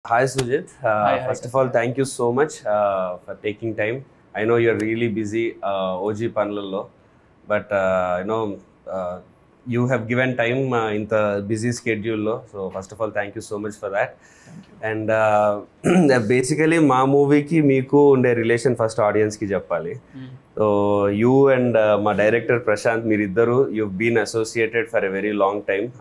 Hi Sujit. First of all, thank you so much for taking time. I know you're really busy, OG Panlallo, but you have given time in the busy schedule. So first of all, thank you so much for that. And basically, my movie ki meeku unde relation first audience ki cheppali. So you and my director Prashant meeriddaru, you've been associated for a very long time.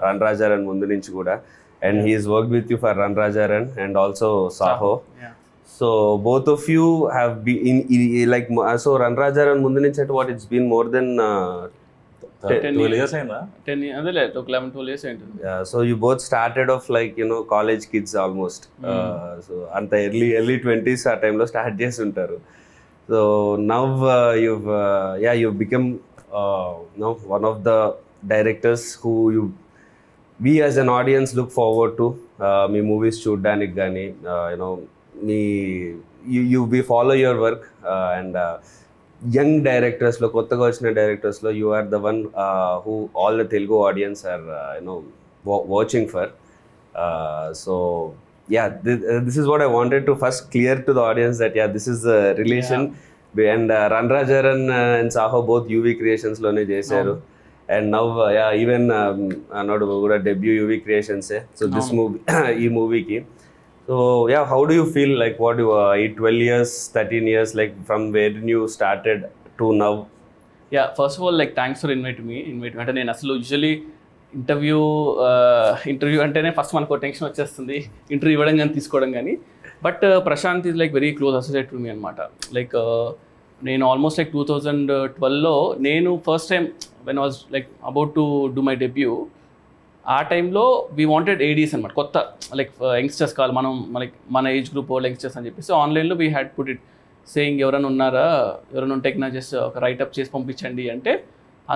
Run Rajaran mundu nunchi kuda. And he's worked with you for Run Rajaran and also Saho. Yeah. So both of you have been in like so Run Rajaran mundu nunchi at what it's been more than 12 years ainda 10 years adele 11-12 years aయింది. yeah, so you both started off like college kids almost. So anta early 20s ఆ time లో start చేసి ఉంటారు. So now you've become one of the directors who we as an audience look forward to me movies చూడడానికి కానీ we follow your work and young directors lo kottaga vachina directors lo you are the one who all the Telugu audience are watching for. So yeah, this is what I wanted to first clear to the audience that this is the relation. And Run Rajaran and Saho both UV creations lone chesaru. And now even another kuda debut UV creations so this movie ee movie ki. So yeah, how do you feel like what you 12 years 13 years like from where you started to now? Yeah, first of all, like thanks for inviting me అంటే నేను అసలు usually interview అంటేనే first మనకు tension వచ్చేస్తుంది, interview ఇవ్వడం కానీ తీసుకోవడం కానీ. But Prashant is like very close associate to me అనమాట. లైక్ నేను ఆల్మోస్ట్ లైక్ 2012లో నేను first time when was like about to do my debut, ఆ టైంలో వీ వాంటెడ్ ఏడీస్ అనమాట, కొత్త లైక్ యంగ్స్టర్స్ కావాలి మనం మన ఏజ్ గ్రూప్ యంగ్స్టర్స్ అని చెప్పేసి ఆన్లైన్లో we had put it saying ఎవరైనా ఉన్నారా, ఎవరైనా ఉంటే నా జస్ట్ ఒక రైటప్ చేసి పంపించండి అంటే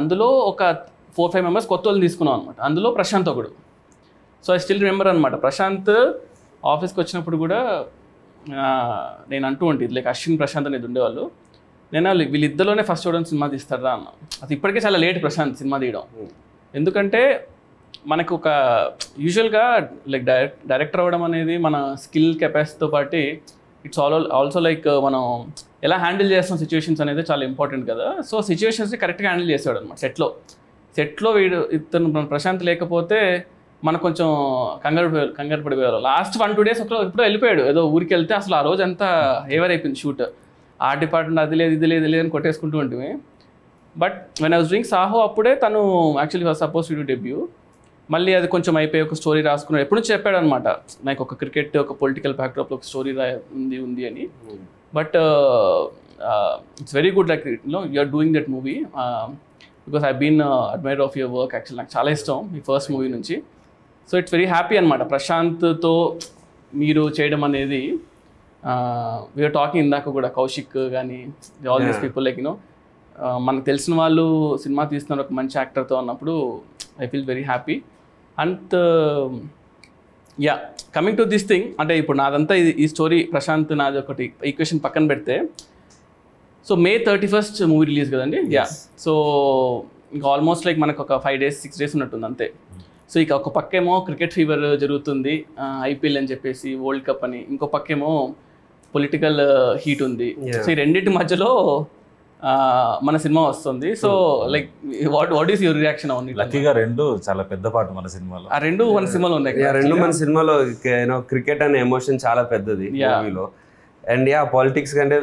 అందులో ఒక 4-5 మెంబర్స్ కొత్త వాళ్ళని తీసుకున్నాం అనమాట. అందులో ప్రశాంత్ ఒకడు. సో ఐ స్టిల్ రిమెంబర్ అనమాట, ప్రశాంత్ ఆఫీస్కి వచ్చినప్పుడు కూడా నేను అంటూ ఉంటుంది లైక్ అశ్విన్ ప్రశాంత్ అనేది ఉండేవాళ్ళు, నేను వీళ్ళిద్దరిలోనే ఫస్ట్ చూడడం సినిమా తీస్తారా అన్న. అది ఇప్పటికే చాలా లేట్ ప్రశాంత్ సినిమా తీయడం, ఎందుకంటే మనకు ఒక యూజువల్గా లైక్ డైరెక్టర్ అవ్వడం అనేది మన స్కిల్ కెపాసిటీతో పాటు ఇట్స్ ఆల్సో లైక్ మనం ఎలా హ్యాండిల్ చేస్తాం సిచ్యువేషన్స్ అనేది చాలా ఇంపార్టెంట్ కదా. సో సిచ్యువేషన్స్ని కరెక్ట్గా హ్యాండిల్ చేసాడు అనమాట. సెట్లో ఇతను ప్రశాంత్ లేకపోతే మనకు కొంచెం కంగారు పడిపోయారు. లాస్ట్ 1-2 days ఎప్పుడో వెళ్ళిపోయాడు, ఏదో ఊరికి వెళ్తే అసలు ఆ రోజు అంతా ఏవర్ అయిపోయింది షూట్. ఆ డిపార్ట్మెంట్ అది లేదు ఇది లేదు అని కొట్టేసుకుంటూ ఉంటుంది. But when I was doing Saaho అప్పుడే తను actually was suppose to do debut. మళ్ళీ అది కొంచెం అయిపోయి ఒక స్టోరీ రాసుకున్నాడు. ఎప్పుడు నుంచి చెప్పాడు అనమాట, నాకు ఒక క్రికెట్ ఒక పొలిటికల్ బ్యాక్డ్రాప్లో ఒక స్టోరీ ఉంది అని. But it's very good like you are doing that movie because I been admirer of your work. Actual నాకు చాలా ఇష్టం మీ ఫస్ట్ మూవీ నుంచి. సో ఇట్స్ వెరీ హ్యాపీ అనమాట ప్రశాంత్తో మీరు చేయడం అనేది. వీఆర్ టాకింగ్ ఇందాక కూడా కౌశిక్ కానీ ఆల్ దీస్ పీపుల్ లైక్ మనకు తెలిసిన వాళ్ళు సినిమా తీస్తున్నారు ఒక మంచి యాక్టర్తో అన్నప్పుడు I feel very happy. And yeah, coming to this thing, అంటే ఇప్పుడు నాదంతా ఈ స్టోరీ ప్రశాంత్ నాది ఒకటి ఈక్వేషన్ పక్కన పెడితే, so May 31st movie release కదండి. యా, సో ఇంకా ఆల్మోస్ట్ లైక్ మనకు ఒక 5 days 6 days ఉన్నట్టుంది అంతే. సో ఇక ఒక పక్కేమో క్రికెట్ ఫీవర్ జరుగుతుంది, IPL అని చెప్పేసి వరల్డ్ కప్ అని, ఇంకో పక్కేమో పొలిటికల్ హీట్ ఉంది. సో ఈ రెండింటి మధ్యలో మన సినిమా వస్తుంది. So like what is your reaction అవును? లక్కీగా రెండు చాలా పెద్ద పాట మన సినిమాలో, ఆ రెండు మన సినిమాలో ఉన్నాయి. రెండు మన సినిమాలో క్రికెట్ అనే ఎమోషన్ చాలా పెద్దది మూవీలో. అండ్ పాలిటిక్స్ కంటే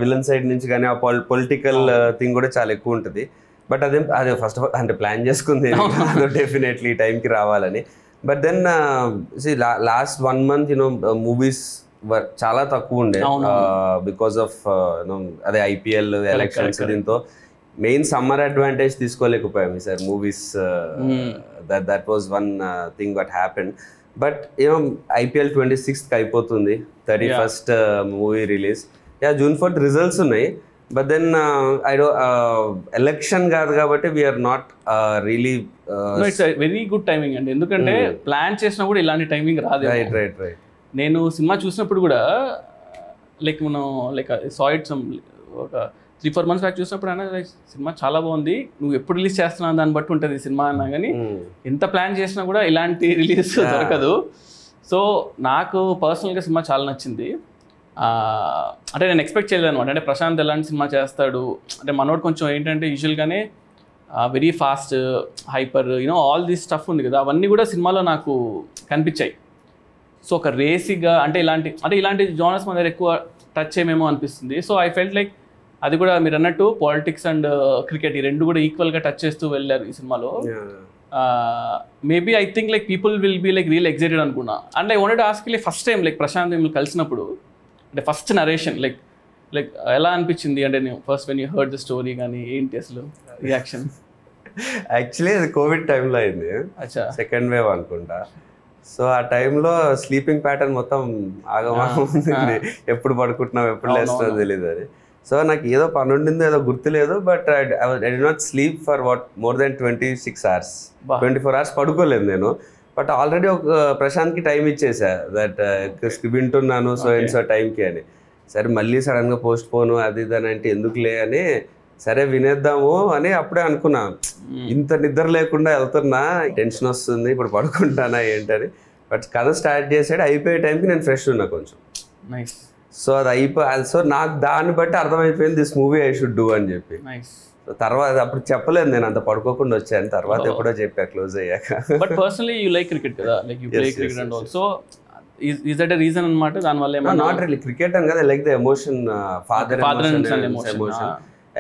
విలన్ సైడ్ నుంచి కానీ ఆ పొలిటికల్ థింగ్ కూడా చాలా ఎక్కువ ఉంటుంది. బట్ అదే ఫస్ట్ ఆఫ్ ఆల్ అంటే ప్లాన్ చేసుకుంది డెఫినెట్లీ టైంకి రావాలని. But then last 1 month movies చాలా తక్కువ ఉండే బికాస్ ఆఫ్ అదే IPL ఎలక్షన్స్. దీంతో మెయిన్ సమ్మర్ అడ్వాంటేజ్ తీసుకోలేకపోయాము sir movies. That was one thing what happened. But IPL 26th అయిపోతుంది, 31st movie release. June 4th results ఉన్నాయి. బట్ దెన్ ఎలక్షన్ కాదు కాబట్టి we're not really it's very good timing అండి, ఎందుకంటే plan చేసినా కూడా ఇలాంటి టైమింగ్ రాదు. రైట్. నేను సినిమా చూసినప్పుడు కూడా లైక్ మనం లైక్ సా ఇట్ సమ్ ఒక 3-4 months బ్యాక్ చూసినప్పుడు అయినా సినిమా చాలా బాగుంది, నువ్వు ఎప్పుడు రిలీజ్ చేస్తున్నావు దాన్ని బట్టి ఉంటుంది సినిమా అన్నా. కానీ ఎంత ప్లాన్ చేసినా కూడా ఇలాంటి రిలీజ్ దొరకదు. సో నాకు పర్సనల్గా సినిమా చాలా నచ్చింది. అంటే నేను ఎక్స్పెక్ట్ చేయలేదు అనమాట. అంటే ప్రశాంత్ ఎలాంటి సినిమా చేస్తాడు అంటే మనోడు కొంచెం ఏంటంటే యూజువల్గానే very fast hyper all this stuff ఉంది కదా, అవన్నీ కూడా సినిమాలో నాకు కనిపించాయి. సో ఒక రేసీగా అంటే ఇలాంటి జోనర్స్ మన దగ్గర ఎక్కువ టచ్ చేయమేమో అనిపిస్తుంది. సో ఐ ఫెల్ట్ లైక్ అది కూడా మీరు అన్నట్టు పాలిటిక్స్ అండ్ క్రికెట్ ఈ రెండు కూడా ఈక్వల్గా టచ్ చేస్తూ వెళ్ళారు ఈ సినిమాలో. Maybe I think like people will be like real excited అనుకున్నా. And I wanted to ask like first time like Prashant మిమ్మల్ని కలిసినప్పుడు అంటే ఫస్ట్ నరేషన్ లైక్ ఎలా అనిపించింది అంటే నేను first when you heard the story కానీ ఏంటి అసలు రియాక్షన్? యాక్చువల్లీ అది కోవిడ్ టైంలో అయింది, సెకండ్ వేవ్ అనుకుంటా. సో ఆ టైంలో స్లీపింగ్ ప్యాటర్న్ మొత్తం ఆగమాగం ఉంది, ఎప్పుడు పడుకుంటున్నాం ఎప్పుడు లేస్తున్నాం తెలియదు అది. సో నాకు ఏదో పని ఉండిందో ఏదో గుర్తులేదు, but I did not sleep for more than 26 hours, 24 hours పడుకోలేదు నేను. బట్ ఆల్రెడీ ఒక ప్రశాంత్కి టైం ఇచ్చేసా దట్ వింటున్నాను సో అండ్ సో టైంకి అని. సరే మళ్ళీ సడన్గా పోస్ట్ పోను అది ఇదని అంటే ఎందుకులే అని సరే వినేద్దాము అని అప్పుడే అనుకున్నా. ఇంత నిద్ర లేకుండా వెళ్తున్నా, టెన్షన్ వస్తుంది ఇప్పుడు పడుకుంటానా ఏంటని. బట్ కథ స్టార్ట్ చేసాడు, అయిపోయే టైంకి నేను ఫ్రెష్ ఉన్నా కొంచెం. సో అది సో నాకు దాన్ని బట్టి అర్థమైపోయింది this movie I should do అని చెప్పి. సో తర్వాత అప్పుడు చెప్పలేదు నేను అంత పడుకోకుండా వచ్చాను, తర్వాత ఎప్పుడో చెప్పా క్లోజ్ అయ్యాక. But personally you like cricket కదా, like you play cricket and also is that a reason అన్నమాట దానివల్ల? నాట్ రియల్లీ క్రికెట్ అని కదా, like the emotion, father emotion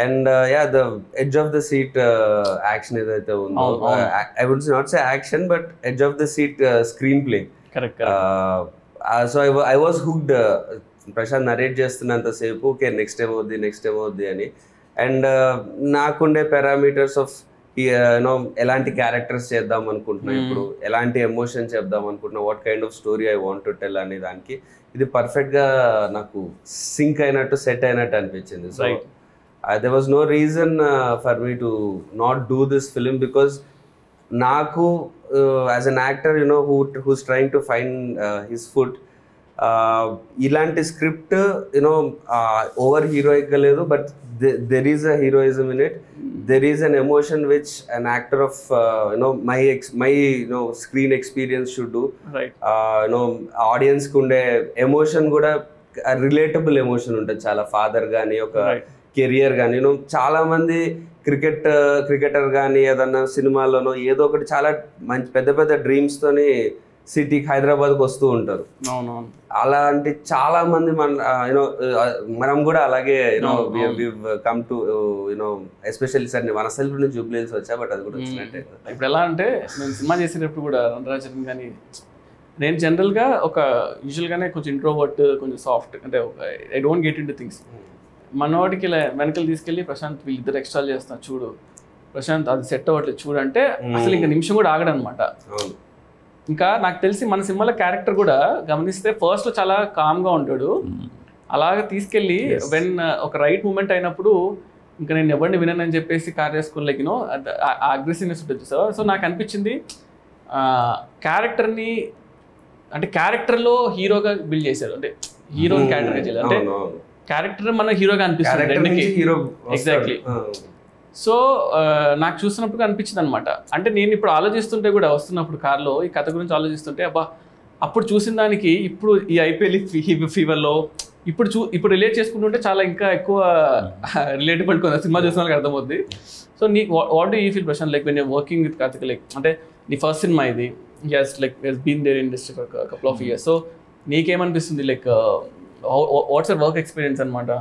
and the edge of the seat action ఏదైతే ఉందో, I would not say action but edge of the seat screenplay. Correct. So I was hooked. Prashant narrate చేస్తున్నంత సేపు okay next time అవుద్ది అని. And నాకుండే parameters of ఎలాంటి characters చేద్దాం అనుకుంటున్నా, ఇప్పుడు ఎలాంటి ఎమోషన్ చెప్దాం అనుకుంటున్నా, what kind of story I want to tell అనే దానికి ఇది పర్ఫెక్ట్గా నాకు సింక్ అయినట్టు సెట్ అయినట్టు అనిపించింది. So there was no reason for me to not do this film because naku as an actor who's trying to find his foot, ilanti script over heroic ga ledu, but there is a heroism in it. There is an emotion which an actor of my screen experience should do. Right. Audience kunde emotion kuda relatable emotion untadi chaala, father gaani oka career కానీ చాలా మంది cricketer కానీ ఏదన్నా సినిమాలోనో ఏదో ఒకటి చాలా మంచి పెద్ద పెద్ద డ్రీమ్స్ తోని సిటీకి హైదరాబాద్కి వస్తూ ఉంటారు. అలాంటి చాలా మంది మనం కూడా అలాగే కమ్ టు ఎస్పెషల్లీ సార్ మన సెల్ఫ్ నుంచి జూబ్లీహిల్స్ వచ్చా, బట్ అది కూడా వచ్చినట్టే. ఇప్పుడు ఎలా అంటే నేను సినిమా చేసేటప్పుడు కూడా రణరాజన్ కానీ నేను జనరల్గా ఒక యూజువల్గానే కొంచెం ఇంట్రోవర్ట్, కొంచెం సాఫ్ట్, అంటే I don't get in to things. మనోడికి వెనకలు తీసుకెళ్ళి ప్రశాంత్ వీళ్ళిద్దరు ఎక్స్ట్రా చేస్తున్నారు చూడు, ప్రశాంత్ అది సెట్ అవ్వట్లేదు చూడు అంటే అసలు ఇంకా నిమిషం కూడా ఆగడనమాట. ఇంకా నాకు తెలిసి మన సినిమాలో క్యారెక్టర్ కూడా గమనిస్తే ఫస్ట్లో చాలా కామ్గా ఉంటాడు, అలాగే తీసుకెళ్ళి వెన్ ఒక రైట్ మూమెంట్ అయినప్పుడు ఇంకా నేను ఎవరిని వినని చెప్పేసి కార్ చేసుకుని లైక్ అగ్రెసివ్నెస్ ఉంటుంది సార్. సో నాకు అనిపించింది క్యారెక్టర్ని అంటే క్యారెక్టర్లో హీరోగా బిల్డ్ చేశారు, అంటే హీరోని క్యారెక్టర్గా చేయాలి, అంటే క్యారెక్టర్ మన హీరోగా అనిపిస్తుంది. ఎగ్జాక్ట్లీ. సో నాకు చూస్తున్నప్పుడు అనిపించింది అనమాట. అంటే నేను ఇప్పుడు ఆలోచిస్తుంటే కూడా వస్తున్నప్పుడు కార్లో ఈ కథ గురించి ఆలోచిస్తుంటే అబ్బా అప్పుడు చూసిన దానికి ఇప్పుడు ఈ ఐపీఎల్ ఫీవర్లో ఇప్పుడు రిలేట్ చేసుకుంటుంటే చాలా ఇంకా ఎక్కువ రిలేటబుల్ సినిమా చూసిన వాళ్ళకి అర్థమవుతుంది. సో నీ what do you feel Prashant like when your working with Karthik, like అంటే నీ ఫస్ట్ సినిమా ఇది, he's been there industry for couple of years. So నీకేమనిపిస్తుంది like what's your work experience అనమాట?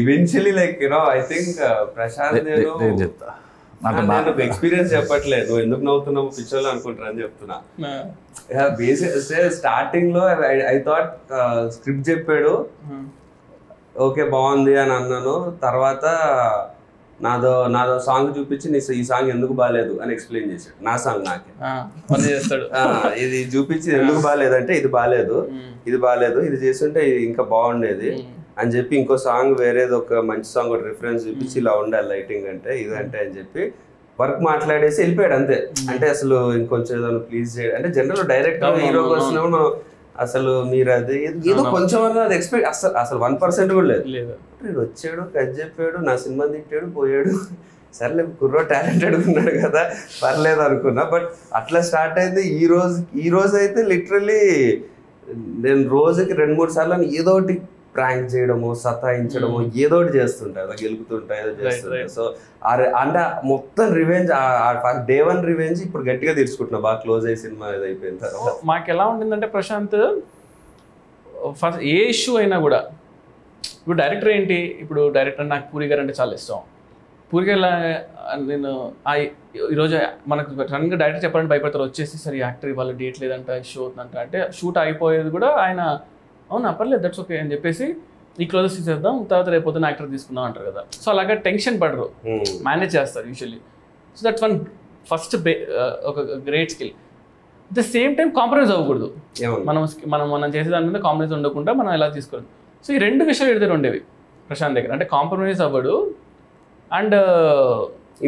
Eventually like I think Prashant నాకు ఎక్స్పీరియన్స్ చెప్పట్లేదు, నువ్వు ఎందుకు నవ్వుతున్నావు పిక్చర్లో అనుకుంటారు అని చెప్తున్నా. స్టార్టింగ్ లో ఐ థాట్ స్క్రిప్ట్ చెప్పాడు ఓకే బాగుంది అని అన్నాను, తర్వాత నాదో సాంగ్ చూపించి ఈ సాంగ్ ఎందుకు బాగాలేదు అని ఎక్స్ప్లెయిన్ చేశాడు. నా సాంగ్ నాకే ఇది చూపించి ఎందుకు బాగాలేదు అంటే ఇది బాగాలేదు ఇది చేస్తుంటే ఇది ఇంకా బాగుండేది అని చెప్పి ఇంకో సాంగ్ వేరేది ఒక మంచి సాంగ్ ఒక రిఫరెన్స్ చూపించి ఇలా ఉండాలి లైటింగ్ అంటే ఇదంటే అని చెప్పి వర్క్ మాట్లాడేసి వెళ్ళిపోయాడు అంతే. అంటే అసలు ఇంకొంచెం ఏదో ప్లీజ్ చేయడం అంటే జనరల్ డైరెక్ట్ హీరోకి వచ్చినప్పుడు మనం అసలు మీరు అది ఏదో కొంచెం అది ఎక్స్పెక్ట్ అసలు 1% కూడా లేదు. వచ్చాడు కట్ చెప్పాడు, నా సినిమా తిట్టాడు పోయాడు, సర్లే కుర్రో టాలెంటెడ్ ఉన్నాడు కదా పర్లేదు అనుకున్నా. బట్ అట్లా స్టార్ట్ అయింది. ఈ రోజు అయితే లిటరలీ నేను రోజుకి 2-3 సార్లు ఏదో ఒకటి ప్రాంక్ చేయడము, సతాయించడము, ఏదో ఒకటి చేస్తుంటా, అలా గెలుపుతుంటా, ఏదో చేస్తుంటా. సో అంటే మొత్తం రివెంజ్, డే 1 రివెంజ్ ఇప్పుడు గట్టిగా తీర్చుకుంటున్నా, బాగా క్లోజ్ అయ్యి సినిమా ఇది అయిపోయిన తర్వాత. మాకు ఎలా ఉంటుందంటే ప్రశాంత్, ఫస్ట్ ఏ ఇష్యూ అయినా కూడా, ఇప్పుడు డైరెక్టర్ ఏంటి, ఇప్పుడు డైరెక్టర్ నాకు పూరి గారు అంటే చాలా ఇష్టం. పూరి గారు నేను ఈరోజు మనకు సడన్గా డైరెక్టర్ చెప్పాలంటే భయపడతారు, వచ్చేసి సరే యాక్టర్ ఇవాళ డేట్ లేదంట, ఇష్యూ అవుతుందంట అంటే షూట్ అయిపోయేది కూడా ఆయన అవునా పర్లేదు దట్స్ ఓకే అని చెప్పేసి ఈ క్లోజెస్ తీసేద్దాం, తర్వాత రేపొద్దున యాక్టర్ తీసుకుందాం అంటారు కదా. సో అలాగా టెన్షన్ పడరు, మేనేజ్ చేస్తారు usually. So that's one first ఒక great skill. At the same time compromise అవ్వకూడదు. మనం చేసే దాని మీద కాంప్రమైజ్ ఉండకుండా మనం ఎలా తీసుకోవాలి. సో ఈ 2 విషయాలు ఎదురు ఉండేవి ప్రశాంత్ దగ్గర. అంటే కాంప్రమైజ్ అవ్వడు అండ్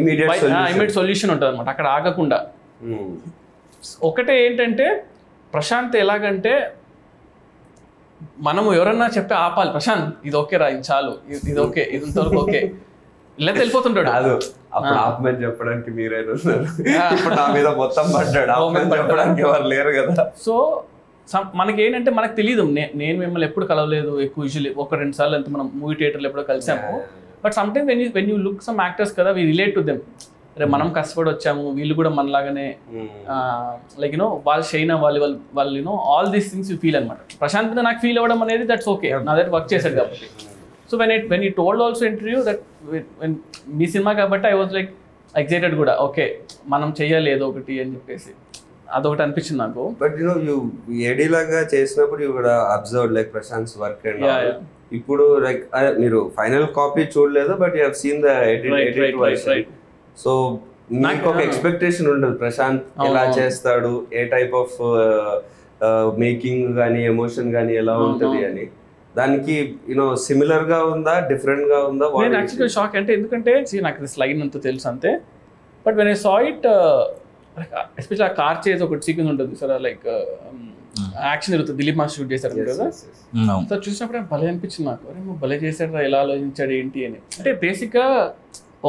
ఇమీడియట్ సొల్యూషన్ ఉంటుంది అనమాట, అక్కడ ఆగకుండా. ఒకటే ఏంటంటే ప్రశాంత్ ఎలాగంటే మనము ఎవరన్నా చెప్పి ఆపాలి, ప్రశాంత్ ఇది ఓకే రా, ఇది చాలు, ఇది ఓకే, ఇది ఇంతవరకు ఓకే, ఇలా వెళ్ళిపోతుంటాడు. అప్పుడు ఆపమని చెప్పడానికి మీరైనా ఉన్నారు, ఇప్పుడు నా మీద మొత్తం పడ్డాడు, ఆపమని చెప్పడానికి ఎవరు లేరు కదా. సో మనకి ఏంటంటే మనకు తెలియదు, నేను మిమ్మల్ని ఎప్పుడు కలవలేదు ఎక్కువ, యూజువల్లీ 1-2 సార్లు ఎంత మనం మూవీ థియేటర్లో ఎప్పుడో కలిసాము. But some time when you look some actors కదా, వీ రిలేట్ టు దెమ్. అరే మనం కష్టపడి వచ్చాము, వీళ్ళు కూడా మనలాగానే లైక్ యూనో వాళ్ళు షైన్ అవ్వాలి, వాళ్ళు you know all these things you feel అనమాట. ప్రశాంత్ మీద నాకు ఫీల్ అవ్వడం అనేది దట్స్ ఓకే, నా దగ్గర వర్క్ చేశాడు కాబట్టి. So when you told also interview that me cinema కాబట్టి ఐ వాజ్ లైక్ ఎక్సైటెడ్ కూడా, ఓకే మనం చెయ్యాలి ఏదో ఒకటి అని చెప్పేసి, అదొకటి అనిపించింది నాకు. బట్ యు ఏడీ లాగా చేసినప్పుడు యూ కూడా observe like Prashanth work and ఇప్పుడు లైక్ మీరు ఫైనల్ కాపీ చూడలేదు, but you have seen the edit version. సో నాకు ఒక ఎక్స్పెక్టేషన్ ఉంటుంది ప్రశాంత్ ఎలా చేస్తాడు, ఏ టైప్ ఆఫ్ మేకింగ్ కానీ ఎమోషన్ కానీ ఎలా ఉంటుంది అని. దానికి యూనో సిమిలర్ గా ఉందా, డిఫరెంట్ గా ఉందా? నేను యాక్చువల్గా షాక్ అంటే, ఎందుకంటే నాకు దిస్ లైన్ అంతా తెలుసు అంతే, but when I saw it especially ఆ కార్ చేసి ఒకటి సీక్వెన్స్ ఉంటుంది సార్, లైక్ యాక్షన్ జరుగుతుంది, దిలీప్ మాస్టర్ షూట్ చేశారు కదా. సో చూసినప్పుడు భలే అనిపించింది నాకు, అరే భలే చేశాడు, ఎలా ఆలోచించాడు ఏంటి అని. అంటే బేసిక్గా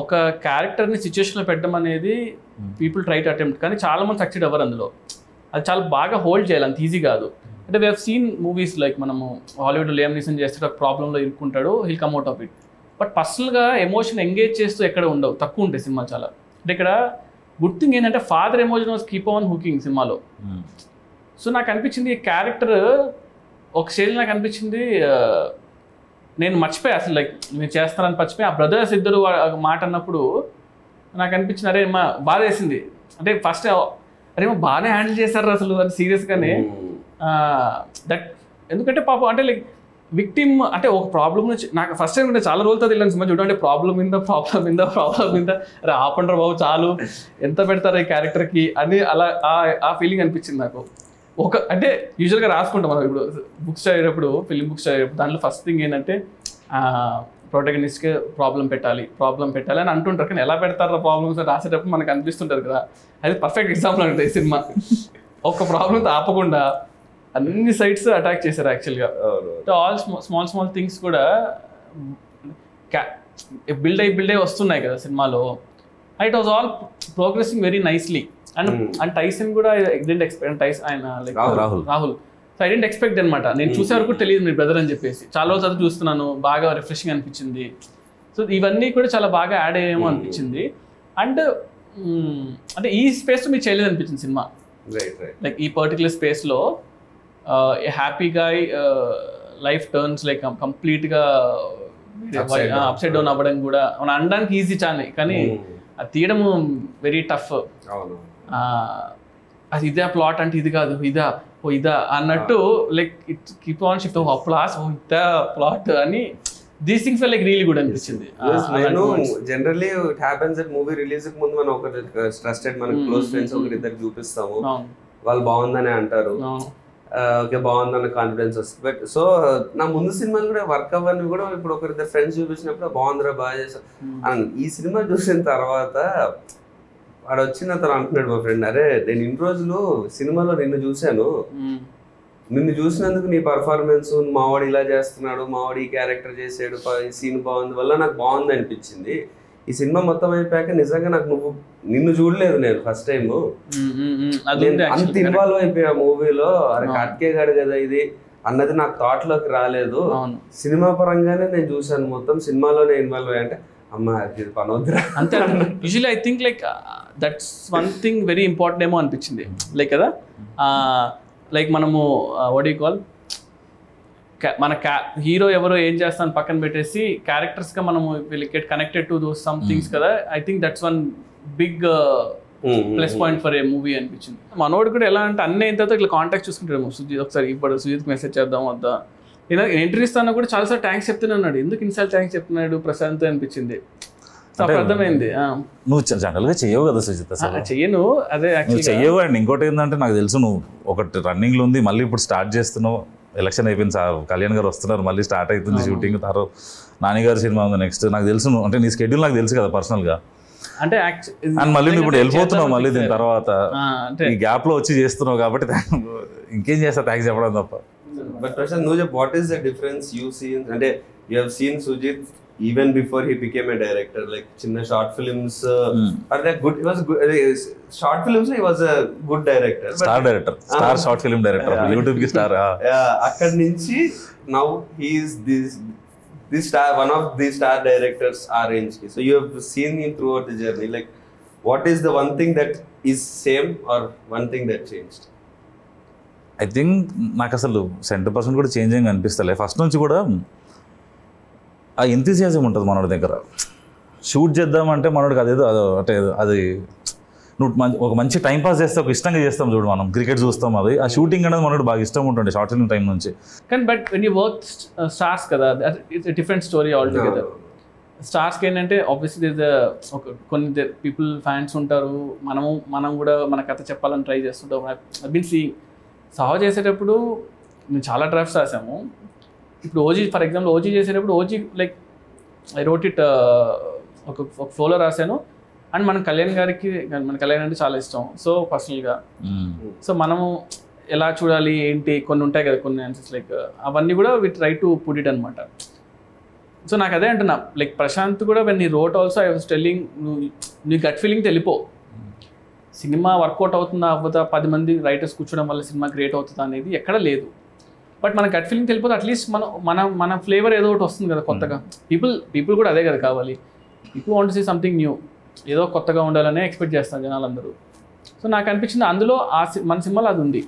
ఒక క్యారెక్టర్ని సిచ్యువేషన్లో పెట్టడం అనేది పీపుల్ ట్రై టు అటెంప్ట్, కానీ చాలా మంది సక్సెడ్ అవ్వరు అందులో. అది చాలా బాగా హోల్డ్ చేయాలి, అంత ఈజీ కాదు. అంటే we have seen movies like మనము హాలీవుడ్ లియామ్ నీసన్ చేస్తే ప్రాబ్లంలో ఇరుక్కుంటాడు, he'll come out of it. But పర్సనల్గా ఎమోషన్ ఎంగేజ్ చేస్తూ ఎక్కడ ఉండవు, తక్కువ ఉంటాయి సినిమా చాలా. అంటే ఇక్కడ గుడ్ థింగ్ ఏంటంటే father emotion was keep on hooking సినిమాలో. సో నాకు అనిపించింది ఈ క్యారెక్టర్ ఒక స్టేజ్ నాకు అనిపించింది నేను మర్చిపోయా అసలు, లైక్ నేను చేస్తానని మర్చిపోయి ఆ బ్రదర్స్ ఇద్దరు మాట అన్నప్పుడు నాకు అనిపించింది అరే మా బాధ వేసింది. అంటే ఫస్ట్ అరే మా బాగానే హ్యాండిల్ చేశారు అసలు అని సీరియస్గానే. దట్ ఎందుకంటే పాపం అంటే లైక్ విక్టిమ్ అంటే ఒక ప్రాబ్లం నుంచి నాకు ఫస్ట్ టైం చాలా రోజులతో తెలియని సినిమా చూడండి, ప్రాబ్లం మీద అరే ఆపండ్రా బాబు చాలు, ఎంత పెడతారు ఈ క్యారెక్టర్కి అని అలా ఆ ఫీలింగ్ అనిపించింది నాకు. అంటే యూజువల్గా రాసుకుంటాం మనం ఇప్పుడు బుక్స్ చదివేటప్పుడు, ఫిలిం బుక్స్ చదివేటప్పుడు దాంట్లో ఫస్ట్ థింగ్ ఏంటంటే ప్రొటగనిస్ట్కి ప్రాబ్లం పెట్టాలి అని అంటుంటారు, కానీ ఎలా పెడతారో ప్రాబ్లమ్స్ రాసేటప్పుడు మనకు అనిపిస్తుంటుంది కదా. అది పర్ఫెక్ట్ ఎగ్జాంపుల్ అంటే సినిమా ఒక ప్రాబ్లంతో ఆపకుండా అన్ని సైడ్స్ అటాక్ చేశారు యాక్చువల్గా. ఆల్ స్మాల్ థింగ్స్ కూడా బిల్డ్ అయ్యి వస్తున్నాయి కదా సినిమాలో. It was all progressing very nicely. And Tyson కూడా డెంట్ ఎక్స్పెక్ట్, ఆయన like Rahul. So I didn't expect అనమాట, నేను చూసే వరకు తెలియదు మీ బ్రదర్ అని చెప్పేసి. చాలా రోజులు అది చూస్తున్నాను, బాగా రిఫ్రెషింగ్ అనిపించింది. సో ఇవన్నీ కూడా చాలా బాగా యాడ్ అయ్యేమో అనిపించింది. అండ్ అంటే ఈ స్పేస్లో మీకు చేయలేదు అనిపించింది సినిమా. లైక్ ఈ పర్టికులర్ స్పేస్లో happy guy life turns like కంప్లీట్గా అప్సైడ్ డౌన్ అవ్వడం కూడా మనం అనడానికి ఈజీ చానే, కానీ అది తీయడం వెరీ టఫ్. అది ఇదే ప్లాట్ అంటే ఇది కాదు, ఇదా అన్నట్టు like it keep on shift plus ఇదా ప్లాట్ అని these things like really good అనిపించింది. నేను generally it happens that movie release కి ముందు మనం ఒక ట్రస్టెడ్ మన క్లోజ్ ఫ్రెండ్స్ ఒకరిద్దరు చూపిస్తాము, వాళ్ళు బాగుందని అంటారు, ఓకే బాగుందన్న కాన్ఫిడెన్స్ వస్తుంది. బట్ సో నా ముందు సినిమాలు కూడా వర్క్ అవ్వని కూడా ఇప్పుడు ఒకరిద్దరు ఫ్రెండ్స్ చూపించినప్పుడు బాగుందిరా బాగా చేసావు అని. ఈ సినిమా చూసిన తర్వాత వాడు వచ్చిన అతను అంటున్నాడు మా ఫ్రెండ్, అరే నేను ఇన్ని రోజులు సినిమాలో నిన్ను చూశాను, నిన్ను చూసినందుకు నీ పర్ఫార్మెన్స్, మావాడు ఇలా చేస్తున్నాడు, మావాడు ఈ క్యారెక్టర్ చేసాడు, ఈ సీన్ బాగుంది వల్ల నాకు బాగుంది అనిపించింది. ఈ సినిమా మొత్తం అయిపోయాక నిజంగా నాకు నిన్ను చూడలేదు నేను ఫస్ట్ టైం, అంత ఇన్వాల్వ్ అయిపోయా మూవీలో. అరే కట్కే గాడు కదా ఇది అన్నది నాకు థాట్ లోకి రాలేదు. సినిమా పరంగానే నేను చూసాను మొత్తం, సినిమాలోనే ఇన్వాల్వ్ అయ్యా. అంటే అమ్మా ఇది పనొద్దురా అంతే. Usually I think like that's one thing very important ఏమో అనిపించింది. లైక్ కదా లైక్ మనము వాట్ యు కాల్ మన హీరో ఎవరో ఏం చేస్తాను పక్కన పెట్టేసి క్యారెక్టర్స్గా మనము will get connected to those some things కదా. I think that's one big plus point for a movie అనిపించింది. మనోడు కూడా ఎలా అంటే అన్నీ అయిన తర్వాత ఇట్లా కాంటాక్ట్ చూసుకుంటాడు. సుజిత్ ఒకసారి ఇప్పుడు సుజిత్కి మెసేజ్ చేద్దాం వద్దా, ఇలా ఎంట్రీ ఇస్తాను కూడా చాలాసార్లు థ్యాంక్స్ చెప్తున్నాడు. ఎందుకు ఇన్సార్లు థ్యాంక్స్ చెప్తున్నాడు ప్రశాంత్ అనిపించింది. అప్పుడు అర్థమైంది నువ్వు జనరల్గా చెయ్యవు కదా సుజిత్, చెయ్యను అదే చెయ్యవు. అండ్ ఇంకోటి ఏంటంటే నాకు తెలుసు నువ్వు ఒకటి రన్నింగ్లో ఉంది, మళ్ళీ ఇప్పుడు స్టార్ట్ చేస్తున్నావు. ఎలక్షన్ అయిపోయింది సార్, కళ్యాణ్ గారు వస్తున్నారు, మళ్ళీ స్టార్ట్ అవుతుంది షూటింగ్. తర్వాత నానిగారి సినిమా ఉంది నెక్స్ట్. నాకు తెలుసు నువ్వు అంటే నీ స్కెడ్యూల్ నాకు తెలుసు కదా పర్సనల్గా. అంటే అండ్ మళ్ళీ నువ్వు ఇప్పుడు వెళ్ళిపోతున్నావు, మళ్ళీ దీని తర్వాత ఈ గ్యాప్లో వచ్చి చేస్తున్నావు కాబట్టి ఇంకేం చేస్తా థ్యాంక్స్ చెప్పడం తప్ప. But Prashant, know what is the difference you see in, and you have seen Sujit even before he became a director, like chinna short films are that good? He was good short films, he was a good director, star director, star short film director, YouTube ki star. Akkad nunchi now he is this star, one of the star directors our range. So you have seen him throughout the journey. Like what is the one thing that is same or one thing that changed? I think నాకు అసలు 100% కూడా changing అనిపిస్తలే. First నుంచి కూడా ఆ enthusiasm ఉంటుంది మనోడి దగ్గర. Shoot చేద్దామంటే మనోడికి అదేదో అంటే అది నువ్వు ఒక మంచి టైం పాస్ చేస్తే ఒక ఇష్టంగా చేస్తాం చూడు. మనం క్రికెట్ చూస్తాం, అది ఆ షూటింగ్ అనేది మనోడు బాగా ఇష్టం ఉంటుండే షార్ట్ ఫిల్మ్ టైం నుంచి. కానీ but when you work stars కదా, it's different story all together. స్టార్స్కి ఏంటంటే ఆబ్వియస్లీ ఒక కొన్ని పీపుల్ ఫ్యాన్స్ ఉంటారు, మనం కూడా మన కథ చెప్పాలని ట్రై చేస్తుంటాం. ఐ బీన్ సీయింగ్ సాహో చేసేటప్పుడు మేము చాలా డ్రాఫ్ట్స్ రాసాము. ఇప్పుడు ఓజీ ఫర్ ఎగ్జాంపుల్ ఓజీ చేసేటప్పుడు OG like I wrote it ఒక ఫ్లోలో రాశాను. అండ్ మన కళ్యాణ్ అంటే చాలా ఇష్టం. సో పర్సనల్గా సో మనము ఎలా చూడాలి ఏంటి కొన్ని ఉంటాయి కదా, కొన్ని ఆన్సర్స్ లైక్ అవన్నీ కూడా we try to put it అనమాట. సో నాకు అదే అంటున్నా, లైక్ ప్రశాంత్ కూడా వెన్ నీ wrote also I was telling, నీ గట్ ఫీలింగ్ తెలిపో సినిమా వర్కౌట్ అవుతుందా అవ్వదా, 10 మంది రైటర్స్ కూర్చోవడం వల్ల సినిమా క్రియేట్ అవుతుందా అనేది ఎక్కడ లేదు. బట్ మన గట్ ఫీలింగ్ తెలిపోతే అట్లీస్ట్ మన ఫ్లేవర్ ఏదో ఒకటి వస్తుంది కదా కొత్తగా. పీపుల్ కూడా అదే కదా కావాలి. People want to see something new, ఏదో కొత్తగా ఉండాలనే ఎక్స్పెక్ట్ చేస్తాను జనాలందరూ. సో నాకు అనిపించింది అందులో మన సినిమాలో అది ఉంది.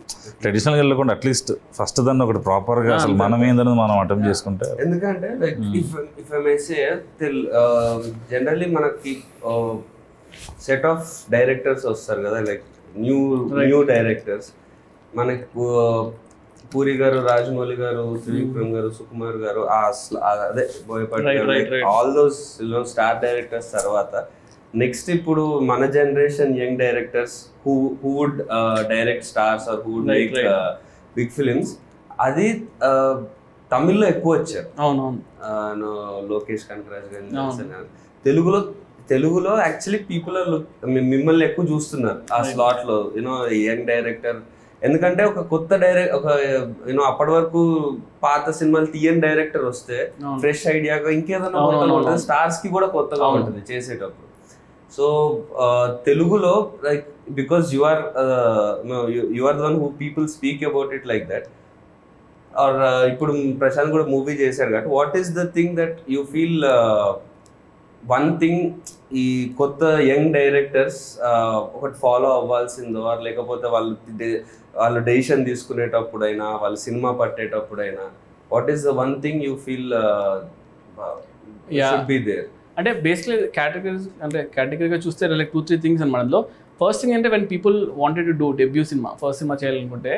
ట్రెడిషనల్గా వెళ్ళకుండా అట్లీస్ట్ ఫస్ట్ దాన్ని ఒకటి ప్రాపర్గా అసలు మనం ఏందనేది మనం అటెంప్ట్ చేసుకుంటే. ఎందుకంటే like if I may say generally మనకి సెట్ ఆఫ్ డైరెక్టర్స్ వస్తారు కదా, లైక్ న్యూ డైరెక్టర్స్. మనకి పూరి గారు, రాజమౌళి గారు, త్రివిక్రమ్ గారు, సుకుమార్ గారు, అదే Boyapati, all those star directors తర్వాత నెక్స్ట్ ఇప్పుడు మన generation young directors who would direct stars or who would make big films. అది తమిళ్లో ఎక్కువ వచ్చారు. అవునవును, లోకేష్ కనకరాజ్ గారు. తెలుగులో యాక్చువల్లీ పీపుల్ మిమ్మల్ని ఎక్కువ చూస్తున్నారు ఆ స్లాట్ లో, యూనో యంగ్ డైరెక్టర్. ఎందుకంటే ఒక కొత్త అప్పటి వరకు పాత సినిమాలు తీయని డైరెక్టర్ వస్తే ఫ్రెష్ ఐడియాగా ఇంకేదైనా కొత్తగా ఉంటుంది, స్టార్స్ కి కూడా కొత్తగా ఉంటుంది చేసేటప్పుడు. సో తెలుగులో like because you are the one who people speak about it like that. Or ఇప్పుడు ప్రశాంత్ కూడా మూవీ చేశారు కాబట్టి what is the thing that you feel one thing ఈ కొత్త యంగ్ డైరెక్టర్స్ ఒకటి ఫాలో అవ్వాల్సిందో, లేకపోతే వాళ్ళు డెసిషన్ తీసుకునేటప్పుడైనా, వాళ్ళు సినిమా పట్టేటప్పుడైనా, what is the one thing you feel should be there? అంటే బేసిక్లీ కేటగిరీగా చూస్తే లైక్ 2-3 థింగ్స్ అనమాట. అందులో ఫస్ట్ థింగ్ అంటే when people wanted to do debut సినిమా, ఫస్ట్ సినిమా చేయాలనుకుంటే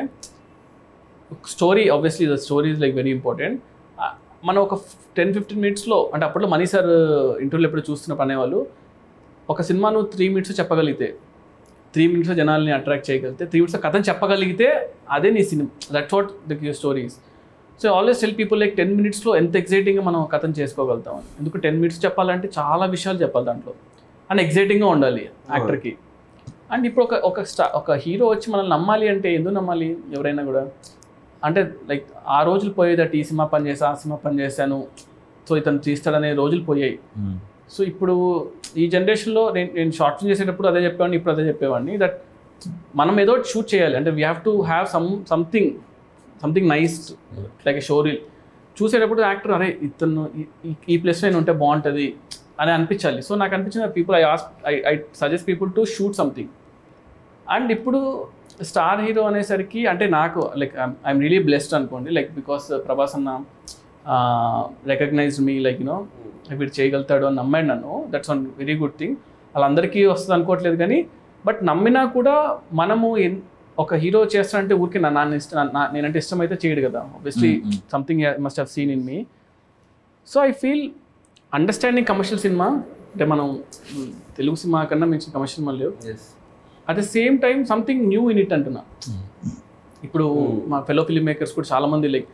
story, obviously the story is like very important. మనం ఒక 10-15 మినిట్స్లో, అంటే అప్పట్లో మనీ సార్ ఇంటర్వ్యూలో ఎప్పుడు చూస్తున్న పనేవాళ్ళు, ఒక సినిమా నువ్వు 3 మినిట్స్ చెప్పగలిగితే, 3 మినిట్స్లో జనాల్ని అట్రాక్ట్ చేయగలిగితే, 3 మినిట్స్లో కథను చెప్పగలిగితే అదే నీ cinema. That's what the stories. So always tell people like 10 మినిట్స్లో ఎంత ఎగ్జైటింగ్గా మనం కథను చేసుకోగలుగుతాం. ఎందుకు 10 మినిట్స్ చెప్పాలంటే చాలా విషయాలు చెప్పాలి దాంట్లో, అండ్ ఎగ్జైటింగ్గా ఉండాలి యాక్టర్కి. అండ్ ఇప్పుడు ఒక హీరో వచ్చి మనల్ని నమ్మాలి అంటే ఎందుకు నమ్మాలి ఎవరైనా కూడా? అంటే లైక్ ఆ రోజులు పోయేదట, ఈ సినిమా పని చేసా, ఆ సినిమా పని చేశాను, సో ఇతను తీస్తాడనే రోజులు పోయాయి. సో ఇప్పుడు ఈ జనరేషన్లో నేను షార్ట్ ఫిల్మ్ చేసేటప్పుడు అదే చెప్పేవాడిని, ఇప్పుడు అదే చెప్పేవాడిని, దట్ మనం ఏదో షూట్ చేయాలి అంటే we have to have something nice like a show reel. చూసేటప్పుడు యాక్టర్ అరే ఇతను ఈ ప్లేస్లో నేను ఉంటే బాగుంటుంది అని అనిపించాలి. సో నాకు అనిపించిన people I suggest people to shoot something. And ఇప్పుడు స్టార్ హీరో అనేసరికి అంటే నాకు లైక్ ఐఎమ్ రియలీ బ్లెస్డ్ అనుకోండి, లైక్ బికాస్ ప్రభాస్ అన్న రికగ్నైజ్డ్ మీ, లైక్ యూనో వీడు చేయగలుగుతాడు అని నమ్మాడు నన్ను. That's one very good thing. వాళ్ళందరికీ వస్తుంది అనుకోవట్లేదు కానీ, బట్ నమ్మినా కూడా మనము ఒక హీరో చేస్తానంటే ఊరికి నేనంటే ఇష్టమైతే చేయడు కదా, obviously something must have seen in me. So I feel understanding commercial cinema అంటే మనం తెలుగు సినిమా కన్నా మించిన కమర్షియల్ సినిమా లేవు. At the same time something new in it అంటున్నా. ఇప్పుడు మా ఫెలో ఫిల్మ్ మేకర్స్ కూడా చాలామంది లైక్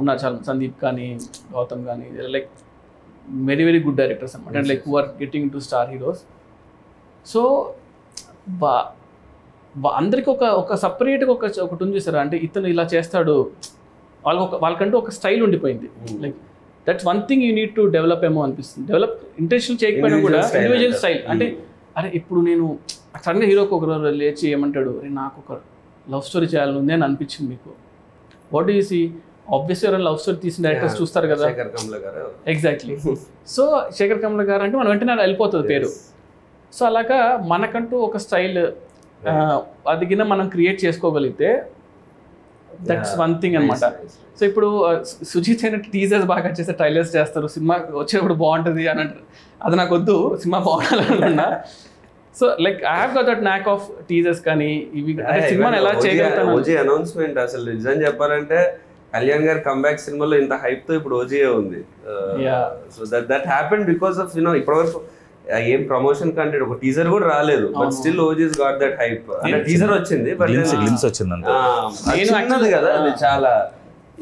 ఉన్నారు, చాలా సందీప్ కానీ గౌతమ్ కానీ like very very good directors అనమాట, and like who are getting to star heroes. So అందరికీ ఒక సపరేట్గా ఒకటి ఉంది చూసారా, అంటే ఇతను ఇలా చేస్తాడు, వాళ్ళకంటూ ఒక స్టైల్ ఉండిపోయింది. Like that's one thing you need to develop ఏమో అనిపిస్తుంది. డెవలప్ ఇంటెన్షన్ చేయకపోయినా కూడా ఇండివిజువల్ స్టైల్. అంటే అరే ఇప్పుడు నేను సడన్గా హీరోకి ఒకరు లేచి ఏమంటాడు, అరే నాకు ఒక లవ్ స్టోరీ చేయాలని ఉంది అని అనిపించింది మీకు. What do you see? Obviously ఎవరైనా లవ్ స్టోరీ తీసిన డైరెక్టర్స్ చూస్తారు కదా. ఎగ్జాక్ట్లీ. సో శేఖర్ కమల గారు అంటే మనం వెంటనే వెళ్ళిపోతుంది పేరు. సో అలాగా మనకంటూ ఒక స్టైల్ అది కింద మనం క్రియేట్ చేసుకోగలిగితే దట్స్ వన్ థింగ్ అనమాట. సో ఇప్పుడు సుజిత్ అయినట్టు టీజర్స్ బాగా చేస్తే ట్రైలర్స్ చేస్తారు, సినిమా వచ్చేటప్పుడు బాగుంటుంది అని అంటారు. అది నాకు వద్దు, సినిమా బాగుండాలనుకున్నా. So like I have got that knack of teasers కానీ ఇవి సినిమాని ఎలా చేయగలుగుతాను. ఓజీ అనౌన్స్మెంట్ అసలు నిజం చెప్పాలంటే కళ్యాణ్ గారి కంబ్యాక్ సినిమాలో ఇంత హైప్ తో ఇప్పుడు ఓజీఏ ఉంది. So that happened because of you know ఇప్పటివరకు ఏం ప్రమోషన్ కంటే ఒక టీజర్ కూడా రాలేదు, but still OGs got that hype. అంటే టీజర్ వచ్చింది బట్ గ్లిమ్స్ వచ్చింది కదా, అది చాలా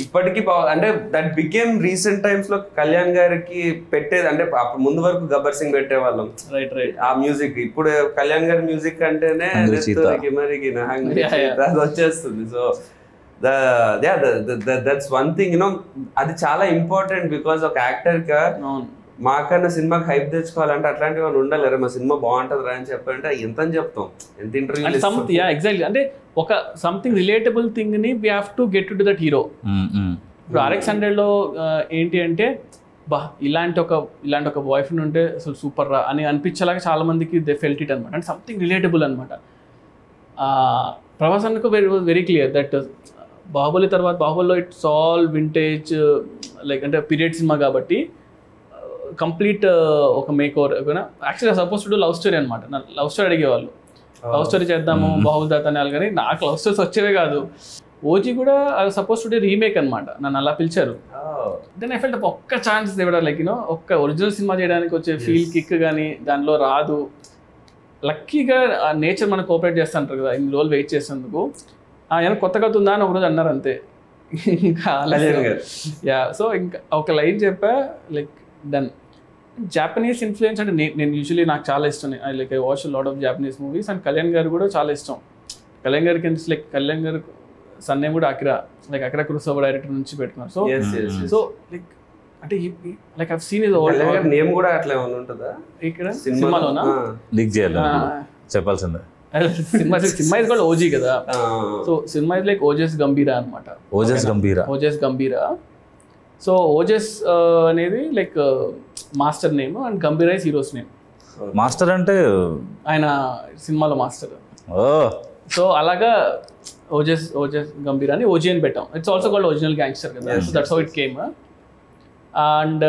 ఇప్పటికీ అంటే దట్ బికేమ్ రీసెంట్ టైమ్స్ లో కళ్యాణ్ గారికి పెట్టేది. అంటే ముందు వరకు గబ్బర్ సింగ్ పెట్టేవాళ్ళం ఆ మ్యూజిక్, ఇప్పుడు కళ్యాణ్ గారి మ్యూజిక్ అంటేనే అది వచ్చేస్తుంది. So that's one thing you know, అది చాలా ఇంపార్టెంట్. బికాస్ ఒక యాక్టర్ గా మాకన్నా సినిమాకి హైప్ తెచ్చుకోవాలంటే అట్లాంటివి వాళ్ళు ఉండాలి. మా సినిమా బాగుంటుంది రా అని చెప్పాలంటే ఎంత అని చెప్తాం, ఎంత ఇంటర్వ్యూ. ఎగ్జాక్ట్లీ, అంటే ఒక సంథింగ్ రిలేటబుల్ థింగ్ ని we have to get to that hero. ఇప్పుడు RX-100లో ఏంటి అంటే బా ఇలాంటి ఒక బాయ్ ఫ్రెండ్ ఉంటే అసలు సూపర్ రా అని అనిపించేలాగా చాలా మందికి దే ఫెల్ట్ ఇట్ అనమాట. అంటే సంథింగ్ రిలేటబుల్ అనమాట. ప్రభాస్ అన్నకు వెరీ క్లియర్ దట్ బాహుబలి తర్వాత బాహుబలిలో ఇట్స్ ఆల్ వింటేజ్ లైక్ అంటే పీరియడ్ సినిమా కాబట్టి కంప్లీట్ ఒక మేక్ ఓవర్. యాక్చువల్గా సపోజ్ టు లవ్ స్టోరీ అనమాట. లవ్ స్టోరీ అడిగేవాళ్ళు, లవ్ స్టోరీ చేద్దాము బాహుబలి దాత అనే వాళ్ళు, కానీ నాకు లవ్ స్టోరీస్ వచ్చేవే కాదు. ఓజీ కూడా సపోజ్ టు రీమేక్ అనమాట, నన్ను అలా పిలిచారు. దెన్ ఐ ఫెల్ట్ ఒక్క ఛాన్స్ ఇవ్వడం లైక్ యూనో ఒక్క ఒరిజినల్ సినిమా చేయడానికి వచ్చే ఫీల్ కిక్ కానీ దానిలో రాదు. లక్కీగా నేచర్ మనకు కోఆపరేట్ చేస్తుంటారు కదా, ఇన్ని రోజులు వెయిట్ చేసేందుకు. ఏమైనా కొత్తగా ఉందా అని ఒకరోజు అన్నారు అంతే. ఇంకా సో ఇంకా ఒక లైన్ చెప్పా లైక్ డన్. జాపనీస్ ఇన్ఫ్లుయెన్స్ అంటే నేను యూజువలీ నాకు చాలా ఇష్టం. I watch lot of Japanese movies. And Kalyan గారు కూడా చాలా ఇష్టం. కళ్యాణ్ గారికి లైక్ కళ్యాణ్ గారు సన్నే కూడా అకిరా కురోసావా డైరెక్టర్ నుంచి పెట్టుకున్నారు. సో లైక్ అంటే like I have seen his old name కూడా అట్లా ఉంటుందా ఇక్కడ సినిమాలోనా? లీక్ చేయాలి చెప్పాల్సిందే. సినిమా ఇస్ కాల్డ్ ఓజీ కదా. So cinema is like Ojas గంభీరా అనమాట. ఓజస్ గంభీరా. సో ఓజస్ అనేది like master name and గంభీరా is heroes name. Master అంటే ఆయన సినిమాలో మాస్టర్. సో అలాగా ఓజస్ గంభీరా అని ఓజీ అని పెట్టాం. It's also called original gangster కదా. So that's how it came. And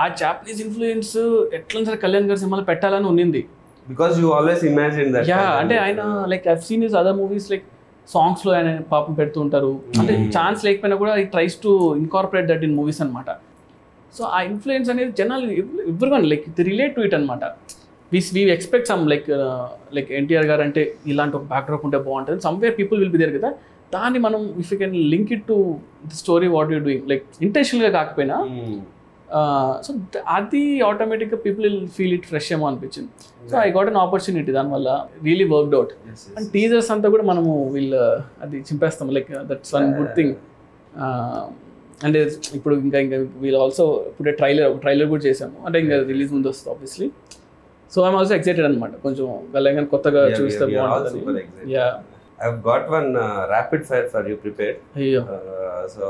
uh Japanese influence ఎట్లా సరే కళ్యాణ్ గారి సినిమాలో పెట్టాలని ఉన్నింది. Because you always imagine that. Yeah, అంటే ఆయన like I've seen his other movies like సాంగ్స్లో ఆయన పాపం పెడుతూ ఉంటారు. అంటే ఛాన్స్ లేకపోయినా కూడా ఈ tries to incorporate that in movies అనమాట. సో ఆ ఇన్ఫ్లుయెన్స్ అనేది జనాలు everyone like the relate to it అనమాట. We expect some like NTR garu అంటే ఇలాంటి ఒక బ్యాక్డ్రాప్ ఉంటే బాగుంటుంది. Somewhere people will be there కదా. దాన్ని మనం if you can link it to the story what you doing like ఇంటెన్షనల్గా కాకపోయినా సో అది ఆటోమేటిక్గా people will feel it fresh ఏమో అనిపించింది. So I got an opportunity, దానివల్ల really worked out. And teasers అంతా కూడా మనము అది చింపేస్తాం like that's one good thing. అంటే ఇప్పుడు ఇంకా వీళ్ళు ఆల్సో ఇప్పుడే ట్రైలర్ కూడా చేసాము, అంటే ఇంకా రిలీజ్ ముందు వస్తుంది obviously. So I'm also excited అనమాట, కొంచెం వెళ్ళగానే కొత్తగా చూస్తే బాగుంటుంది. Yeah, I've got one rapid fire for you prepared. అయ్యో, So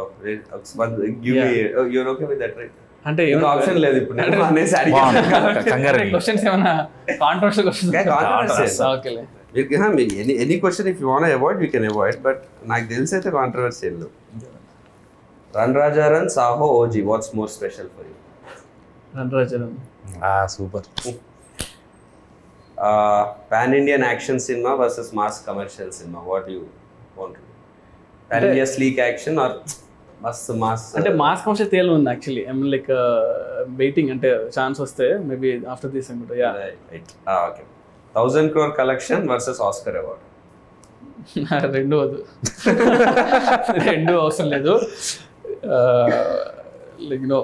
give me. You're okay with that, right? అంటే ఇంకా ఆప్షన్ లేదు ఇప్పుడు నేను అనేసి కంగారు క్వశ్చన్స్ ఏమైనా కాంట్రవర్షియల్ క్వశ్చన్స్? ఓకేలే, any question if you want avoid you can avoid, but నాకు తెలిసి అయితే కాంట్రవర్సీ లేదు. Run Raja run, Saaho, OG, what's more special for you? Run Raja run. Super. Pan Indian action సినిమా వర్సెస్ మాస్ కమర్షియల్ సినిమా, what you want? Pan India sleek action or మస్త్ mass? అంటే mass commercial తేలు ఉంది actually. I mean like waiting, అంటే chance వస్తే maybe after this అనుకుంటా. Yeah, okay. 1000 crore collection versus Oscar award? రెండు వద్దు, రెండు అవసరం లేదు. లైక్ నో,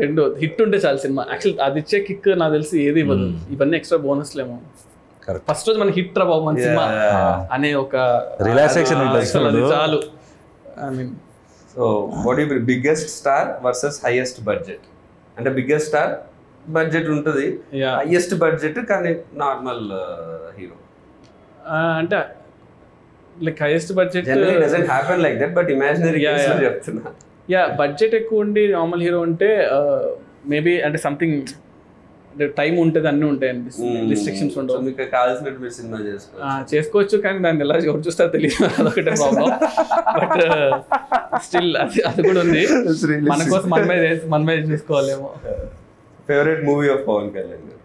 రెండు హిట్ ఉంటే చాలు సినిమా. యాక్చువల్ అది ఇచ్చే కిక్ నాకు తెలిసి ఏది ఇవ్వదు. ఇవన్నీ ఎక్స్ట్రా బోనస్లేమో. ఫస్ట్ రోజు మన హిట్ రా బాబు మన సినిమా అనే ఒక రిలాక్సేషన్ ఉంటుంది చాలు. I mean, so what you biggest star versus highest budget? అంటే బిగ్గెస్ట్ స్టార్ బడ్జెట్ ఉంటుంది, హైయెస్ట్ బడ్జెట్ కానీ నార్మల్ హీరో. అంటే like highest budget doesn't happen like that, but imaginary కేసులో చెప్తున్నా. యా, బడ్జెట్ ఎక్కువ ఉండి నార్మల్ హీరో అంటే మేబీ అంటే సంథింగ్ అంటే టైం ఉంటుంది, అన్నీ ఉంటాయి అనిపిస్తుంది, రిస్ట్రిక్షన్స్ ఉండవు. మీకు కావాల్సినట్టు మీరు సినిమా చేసుకోవచ్చు, కానీ దాన్ని ఎలా ఎవరు చూస్తారో తెలియదు, అదొకటే ప్రాబ్లం. బట్ స్టిల్ అది కూడా ఉంది, మన కోసం మన మీద చూసుకోవాలేమో. Favourite movie of Pawan Kalyan garu?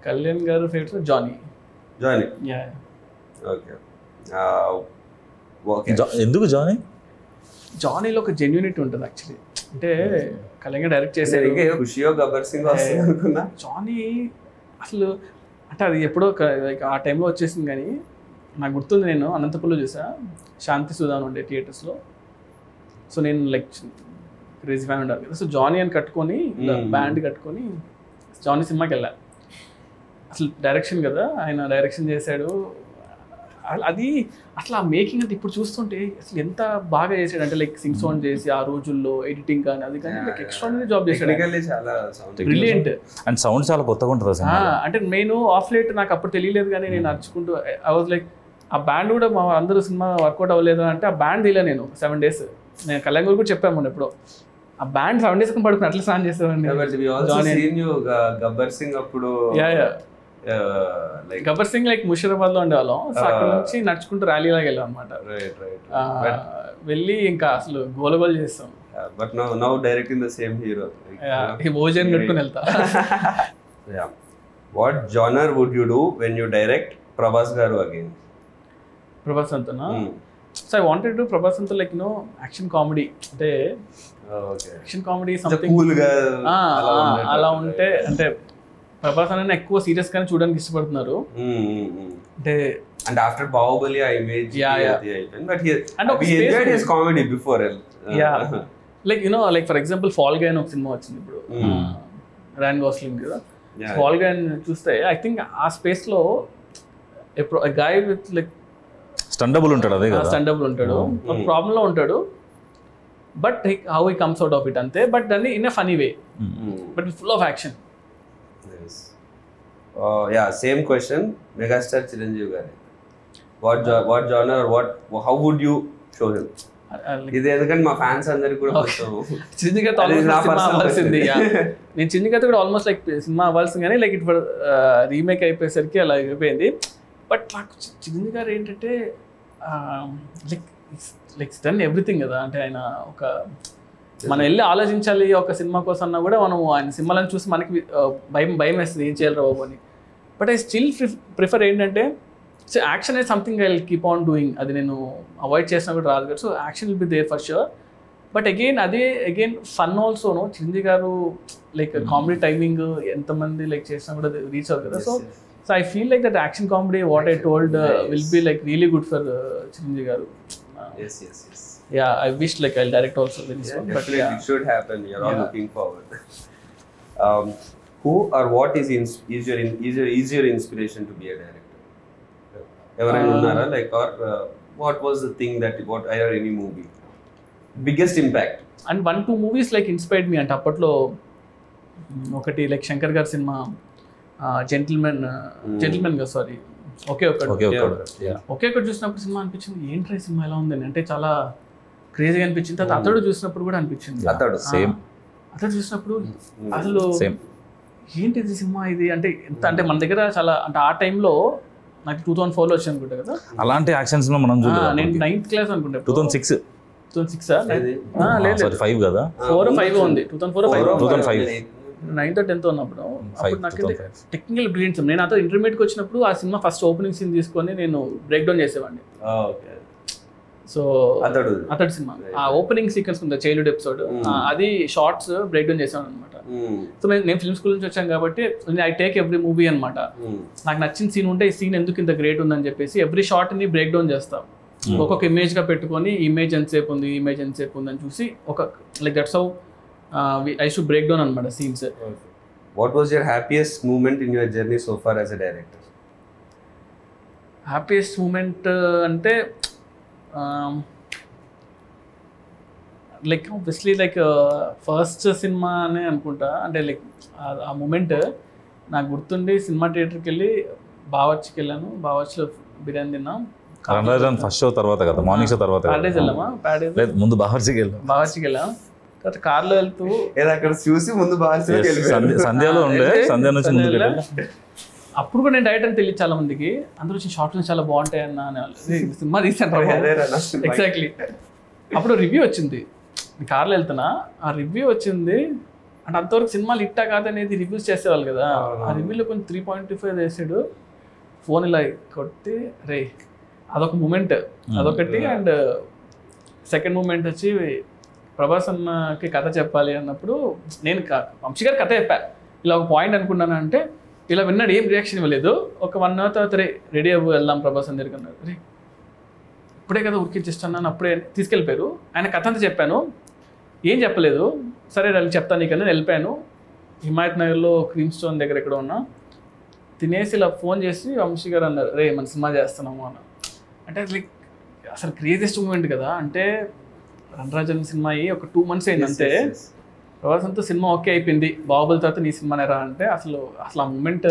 Kalyan garu favourite Johnny. Yeah, okay. ఎందుకు జానీ? జానీలో ఒక జెన్యూనిటీ ఉంటుంది యాక్చువల్లీ. అంటే కళ్యాణ్ డైరెక్ట్ చేసేది ఖుషియో గబ్బర్ సింగ్ అనుకున్నా. జానీ అసలు అంటే అది ఎప్పుడో ఆ టైంలో వచ్చేసింది, కానీ నాకు గుర్తుంది, నేను అనంతపురంలో చూసా, శాంతి సుధాన్ ఉండే థియేటర్స్లో. సో నేను లైక్ క్రేజీ ఫ్యాన్ ఉండాలి కదా, సో జానీ అని కట్టుకొని బ్యాండ్ కట్టుకొని జానీ సినిమాకి వెళ్ళాను. అసలు డైరెక్షన్ కదా, ఆయన డైరెక్షన్ చేశాడు. అది అసలు ఆ మేకింగ్ అంటే ఇప్పుడు చూస్తుంటే అసలు ఎంత బాగా చేశాడు అంటే, లైక్ సింగ్ సౌండ్ చేసి ఆ రోజుల్లో ఎడిటింగ్ కానీ అది కానీ లైక్ ఎక్స్ట్రాడినరీ జాబ్ చేశాడు. బ్రిలియంట్. అండ్ సౌండ్ చాలా కొత్తగా ఉంటుంది. అంటే నేను ఆఫ్ లైట్ నాకు అప్పుడు తెలియలేదు, కానీ నేను నడుచుకుంటూ ఐ వాజ్ లైక్ ఆ బ్యాండ్ కూడా మా అందరూ సినిమా వర్కౌట్ అవ్వలేదు అంటే ఆ బ్యాండ్ తీయలే నేను 7 days. నేను కళ్యాణ్ కూడా చెప్పాము మొన్న ఎప్పుడో, ఆ బ్యాండ్ 7 days పడుకుని అట్లా స్నాన్ చేసేవాడిని. గబ్బర్ సింగ్ అప్పుడు గబ్బర్ సింగ్ లైక్ ముషీరాబాద్ లో ఉండేవాళ్ళం. సో అక్కడ నుంచి నడుచుకుంటూ ర్యాలీ లాగా వెళ్ళాం అనమాట. వెళ్ళి ఇంకా అసలు గోలగోలు చేస్తాం. But now directing the same hero, భోజనం కట్టుకుని వెళ్తా. What genre would you do when you direct Prabhas garu again? Prabhas అంతనా? So I wanted to Prabhas అంతా లైక్ నో యాక్షన్ కామెడీ, అంటే యాక్షన్ కామెడీ సంథింగ్ అలా ఉంటే. అంటే ప్రభాస్ అనే ఎక్కువ సీరియస్ గానే చూడడానికి ఇష్టపడుతున్నారు. అంటే ఆఫ్టర్ బాహుబలి ఆ image but we enjoyed his comedy before. Like you know, like for example fall guy అని ఒక సినిమా వచ్చింది ఇప్పుడు, రాయన్ గోస్లింగ్ కదా. ఫాల్ గై చూస్తే ఐ థింక్ ఆ స్పేస్ లో ఎప్పుడు గాయ్ విత్ లైక్ స్టండబుల్ ఉంటాడు, అదే కదా, స్టండబుల్ ఉంటాడు, ఒక ప్రాబ్లం లో ఉంటాడు, but how he comes out of it అంతే. బట్ దాన్ని in a funny way, but full of action. Same question, megastar Chiranjeevi గారి what genre or how would you show him? ఇది ఎందుకంటే మా ఫ్యాన్స్ అందరికి కూడా చిరంజీవి అవ్వాల్సింది. నేను చిరంజీవి కూడా ఆల్మోస్ట్ లైక్ సినిమా అవ్వాల్సింది, కానీ లైక్ ఇప్పుడు రీమేక్ అయిపోయేసరికి అలా అయిపోయింది. బట్ నాకు చిరంజీవి గారు ఏంటంటే లైక్ డన్ ఎవ్రీథింగ్ కదా. అంటే ఆయన ఒక మనం వెళ్ళి ఆలోచించాలి ఒక సినిమా కోసం అన్నా కూడా మనం ఆయన సినిమాలను చూసి మనకి భయం వేస్తుంది, ఏం చేయాలి బాబు అని. బట్ ఐ స్టిల్ ప్రిఫర్ ఏంటంటే, సో యాక్షన్ అనేది something I will keep on doing. అది నేను అవాయిడ్ చేసినా కూడా రాదు కదా. So action will be there for sure. But again fun ఆల్సోను. Chiranjeevi garu like comedy timing ఎంతమంది లైక్ చేసినా కూడా రీచ్ అవుతుంది కదా. So I feel like that action comedy what I told will be like really good for Chiranjeevi garu. Yes. Yeah, I wish like I'll direct also very soon. But yeah, it should happen. You're all looking forward. Who or what is your inspiration to be a director? Ever unnara like or what was the thing that what are any movie? Biggest impact? And 1-2 movies like inspired me అంటే అప్పట్లో ఒకటి like Shankar గారి cinema gentlemen కదా sorry ఒకే ఒకటి చూసినప్పుడు cinema అనిపించింది ఏంట్రా cinema ఎలా ఉందని, అంటే చాలా క్రేజీగా అనిపించింది. తర్వాత అతడు చూసినప్పుడు కూడా అనిపించింది. అతడు చూసినప్పుడు అసలు ఏంటిది సినిమా ఇది అంటే ఎంత అంటే మన దగ్గర చాలా అంటే ఆ టైంలో నాకు 2004లో వచ్చి అనుకుంటా కదా అలాంటి యాక్షన్ సినిమా మనం చూడలేదు. నేను 9th క్లాస్ అనుకుంటా. 2006 లేదు 5 కదా 4-5 ఉంది 2005 9th or 10th ఉన్నప్పుడు. అప్పుడు నాకు టెక్నికల్ బ్రిలియన్స్. నేను అతను ఇంటర్మీడియట్కి వచ్చినప్పుడు ఆ సినిమా ఫస్ట్ ఓపెనింగ్ సీన్ తీసుకొని నేను బ్రేక్ డౌన్ చేసేవాడిని. సో అతడు సినిమా ఆ ఓపెనింగ్ సీక్వెన్స్ ఉంది చైల్డ్హుడ్ ఎపిసోడ్, అది షార్ట్స్ బ్రేక్ డౌన్ చేసాను అనమాట. సో నేను ఫిల్మ్ స్కూల్ నుంచి వచ్చాను కాబట్టి ఐ టేక్ ఎవ్రీ మూవీ అనమాట. నాకు నచ్చిన సీన్ ఉంటే ఈ సీన్ ఎందుకు ఇంత గ్రేట్ ఉందని చెప్పేసి ఎవ్రీ షార్ట్ ని బ్రేక్ డౌన్ చేస్తాం. ఒక్కొక్క ఇమేజ్ గా పెట్టుకొని ఇమేజ్ ఎంతసేపు ఉంది అని చూసి ఒక like that's how I should break down అనమాట scenes. What was your happiest moment in your journey so far as a director? Happiest moment అంటే లైక్ ఆబ్వియస్లీ లైక్ ఫస్ట్ సినిమా అనే అనుకుంటా. అంటే లైక్ ఆ మూమెంట్ నాకు గుర్తుండి సినిమా థియేటర్కి వెళ్ళి బావర్చికి వెళ్ళాను. బావర్చిలో బిర్యానీ తిన్నాం. ఫస్ట్ షో తర్వాత కదా మార్నింగ్ షో తర్వాత ప్యాడేజ్ వెళ్ళామా? ప్యాడేజ్ ముందు బావర్చికి వెళ్ళాం. తర్వాత కార్లో వెళ్తూ అక్కడ చూసి ముందు సంధ్యలో ఉండే సంధ్య నుంచి ముందు అప్పుడు కూడా నేను డైరెక్ట్ అని తెలియదు చాలా మందికి. అందరూ వచ్చి షార్ట్ ఫిల్మ్స్ చాలా బాగుంటాయి అన్న సినిమా తీసాను. ఎగ్జాక్ట్లీ అప్పుడు రివ్యూ వచ్చింది. కార్లో వెళ్తున్నా ఆ రివ్యూ వచ్చింది అంటే అంతవరకు సినిమాలు ఇట్టా కాదనేది రివ్యూస్ చేసేవాళ్ళు కదా. ఆ రివ్యూలో కొంచెం 3.25 వేసాడు. ఫోన్ ఇలా కొట్టి రే అదొక మూమెంట్ అదొకటి. అండ్ సెకండ్ మూమెంట్ వచ్చి ప్రభాస్ అన్నకి కథ చెప్పాలి అన్నప్పుడు నేను వంశీ గారి కథ చెప్పా. ఇలా ఒక పాయింట్ అనుకున్నాను అంటే ఇలా విన్నాడు, ఏం రియాక్షన్ ఇవ్వలేదు. ఒక 1 hour తర్వాత రెడీ అవ్వు వెళ్దాం ప్రభాస్ అని దగ్గరికి అన్నారు. రే ఇప్పుడే కదా ఉరికిచ్చిస్తున్నాను అప్పుడే తీసుకెళ్ళిపోయారు. ఆయన కథ అంతా చెప్పాను, ఏం చెప్పలేదు. సరే వెళ్ళి చెప్తాను నీకన్నా వెళ్ళిపోయాను. హిమాయత్ నగర్లో క్రీమ్ స్టోన్ దగ్గర ఎక్కడ ఉన్నా తినేసి ఇలా ఫోన్ చేసి వంశీ గారు అన్నారు రే మన సినిమా చేస్తున్నాము అన్న. అంటే లైక్ అసలు క్రేజియస్ట్ మూమెంట్ కదా. అంటే రణరాజన్ సినిమా అయ్యి ఒక 2 months అయింది అంతే. ప్రభాస్ అంతా సినిమా ఓకే అయిపోయింది, బాహుబలి తర్వాత నీ సినిమానే రా అంటే అసలు ఆ మూమెంట్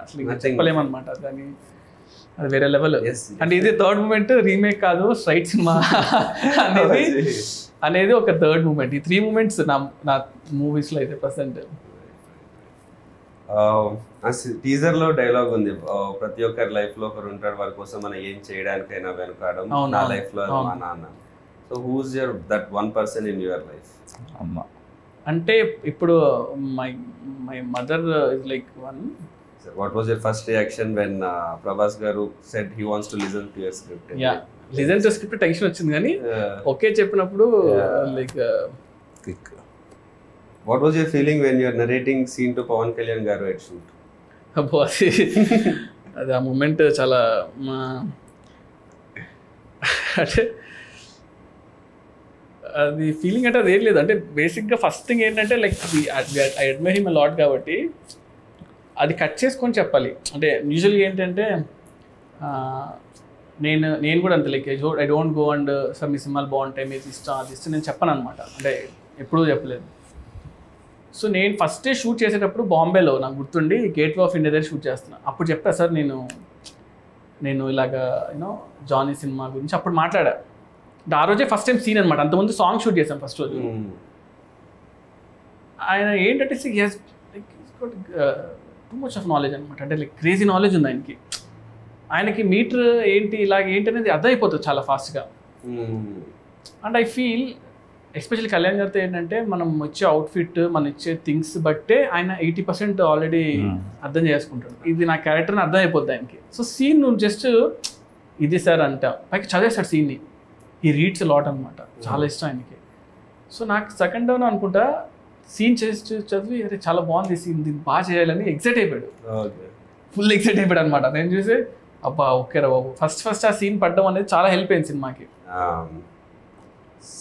అసలు చెప్పలేమన్నమాట. దాన్ని అది వేరే లెవెల్. అంటే ఇది థర్డ్ మూమెంట్, రీమేక్ కాదు స్ట్రైట్ సినిమా అనేది ఒక థర్డ్ మూమెంట్. ఈ 3 moments నా మూవీస్లో అయితే ప్రజెంట్. టీజర్ లో డైలాగ్ ఉంది, ప్రతి ఒక్కరి లైఫ్ లో ఒకరు ఉంటాడు వారి కోసం మనం ఏం చేయడానికైనా వెనుకాడం, నా లైఫ్ లో మా నాన్న. So who's your that one person in your life? అమ్మ అంటే ఇప్పుడు my mother is like one. What was your first reaction when Prabhas garu said he wants to listen to your script? Yeah, listen to script tension వచ్చింది కానీ okay చెప్పినప్పుడు like kick. What was your feeling when you are narrating scene to Pawan Kalyan garu at shoot? అబ్బో అది ఆ moment చాలా అంటే అది feeling అంటే అది ఏం లేదు. అంటే బేసిక్గా ఫస్ట్ థింగ్ ఏంటంటే like I admire him a lot కాబట్టి అది కట్ చేసుకొని చెప్పాలి. అంటే యూజువల్గా ఏంటంటే నేను కూడా అంతే like I don't go and sir మీ సినిమాలు బాగుంటాయి మీరు ఇష్టం అది ఇష్టం నేను చెప్పను అనమాట. అంటే ఎప్పుడూ చెప్పలేదు. సో నేను ఫస్టే షూట్ చేసేటప్పుడు బాంబేలో నాకు గుర్తుండి గేట్వే ఆఫ్ ఇండియా దగ్గర షూట్ చేస్తున్నాను. అప్పుడు చెప్పా సార్ నేను ఇలాగా యూనో జానీ సినిమా గురించి అప్పుడు మాట్లాడా. ఆ రోజే ఫస్ట్ టైం సీన్ అనమాట. అంతకుముందు సాంగ్ షూట్ చేశాను ఫస్ట్ రోజు. ఆయన ఏంటంటే టూ మచ్ ఆఫ్ నాలెడ్జ్ అనమాట. అంటే లైక్ క్రేజీ నాలెడ్జ్ ఉంది ఆయనకి మీటర్ ఏంటి ఇలాగ ఏంటి అనేది అర్థమైపోతుంది చాలా ఫాస్ట్గా. And I feel especially Kalyan గారితో ఏంటంటే మనం వచ్చే అవుట్ఫిట్ మనం ఇచ్చే థింగ్స్ బట్టే ఆయన 80% ఆల్రెడీ అర్థం చేసుకుంటాడు. ఇది నా క్యారెక్టర్ని అర్థం అయిపోద్ది ఆయనకి. సో సీన్ నువ్వు జస్ట్ ఇది సార్ అంట పైకి చదివేస్తాడు సీన్ని. ఈ రీడ్స్ లాట్ అనమాట, చాలా ఇష్టం ఆయనకి. సో నాకు సెకండ్ డౌన్ అనుకుంటా సీన్ చేసి చదివి అరే చాలా బాగుంది సీన్ దీన్ని బాగా చేయాలని ఎక్సైట్ అయిపోయాడు. ఫుల్ ఎక్సైట్ అయిపోయాడు అనమాట. నేను చూసి అబ్బా ఓకే రా బాబు ఫస్ట్ ఆ సీన్ పడడం అనేది చాలా హెల్ప్ అయింది సినిమాకి.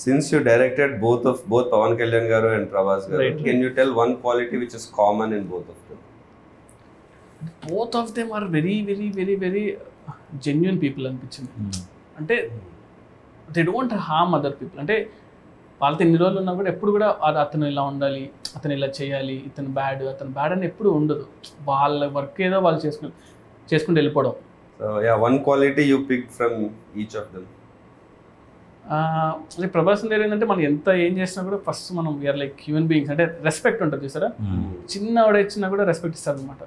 Since you directed both Pawan Kalyan garu and Prabhas garu, right. Can you tell one quality which is common in both of them? Both of them are very very very very genuine people అనిపించింది. అంటే they don't harm other people. అంటే వాళ్ళతో ఎన్ని రోజులు ఉన్నా కూడా ఎప్పుడు కూడా అతను ఇలా ఉండాలి, అతను ఇలా చేయాలి, అతను బ్యాడ్ అని ఎప్పుడు ఉండదు. వాళ్ళ వర్క్ ఏదో వాళ్ళు చేసుకుంటూ వెళ్ళిపోవడం. So yeah, one quality you picked from each of them. అంటే ప్రభాస్ గారు ఏంటంటే మనం ఎంత ఏం చేసినా కూడా ఫస్ట్ మనం వీఆర్ లైక్ హ్యూమన్ బీయింగ్స్. అంటే రెస్పెక్ట్ ఉంటుంది చూసారా, చిన్న ఆవిడ ఇచ్చినా కూడా రెస్పెక్ట్ ఇస్తారు అనమాట.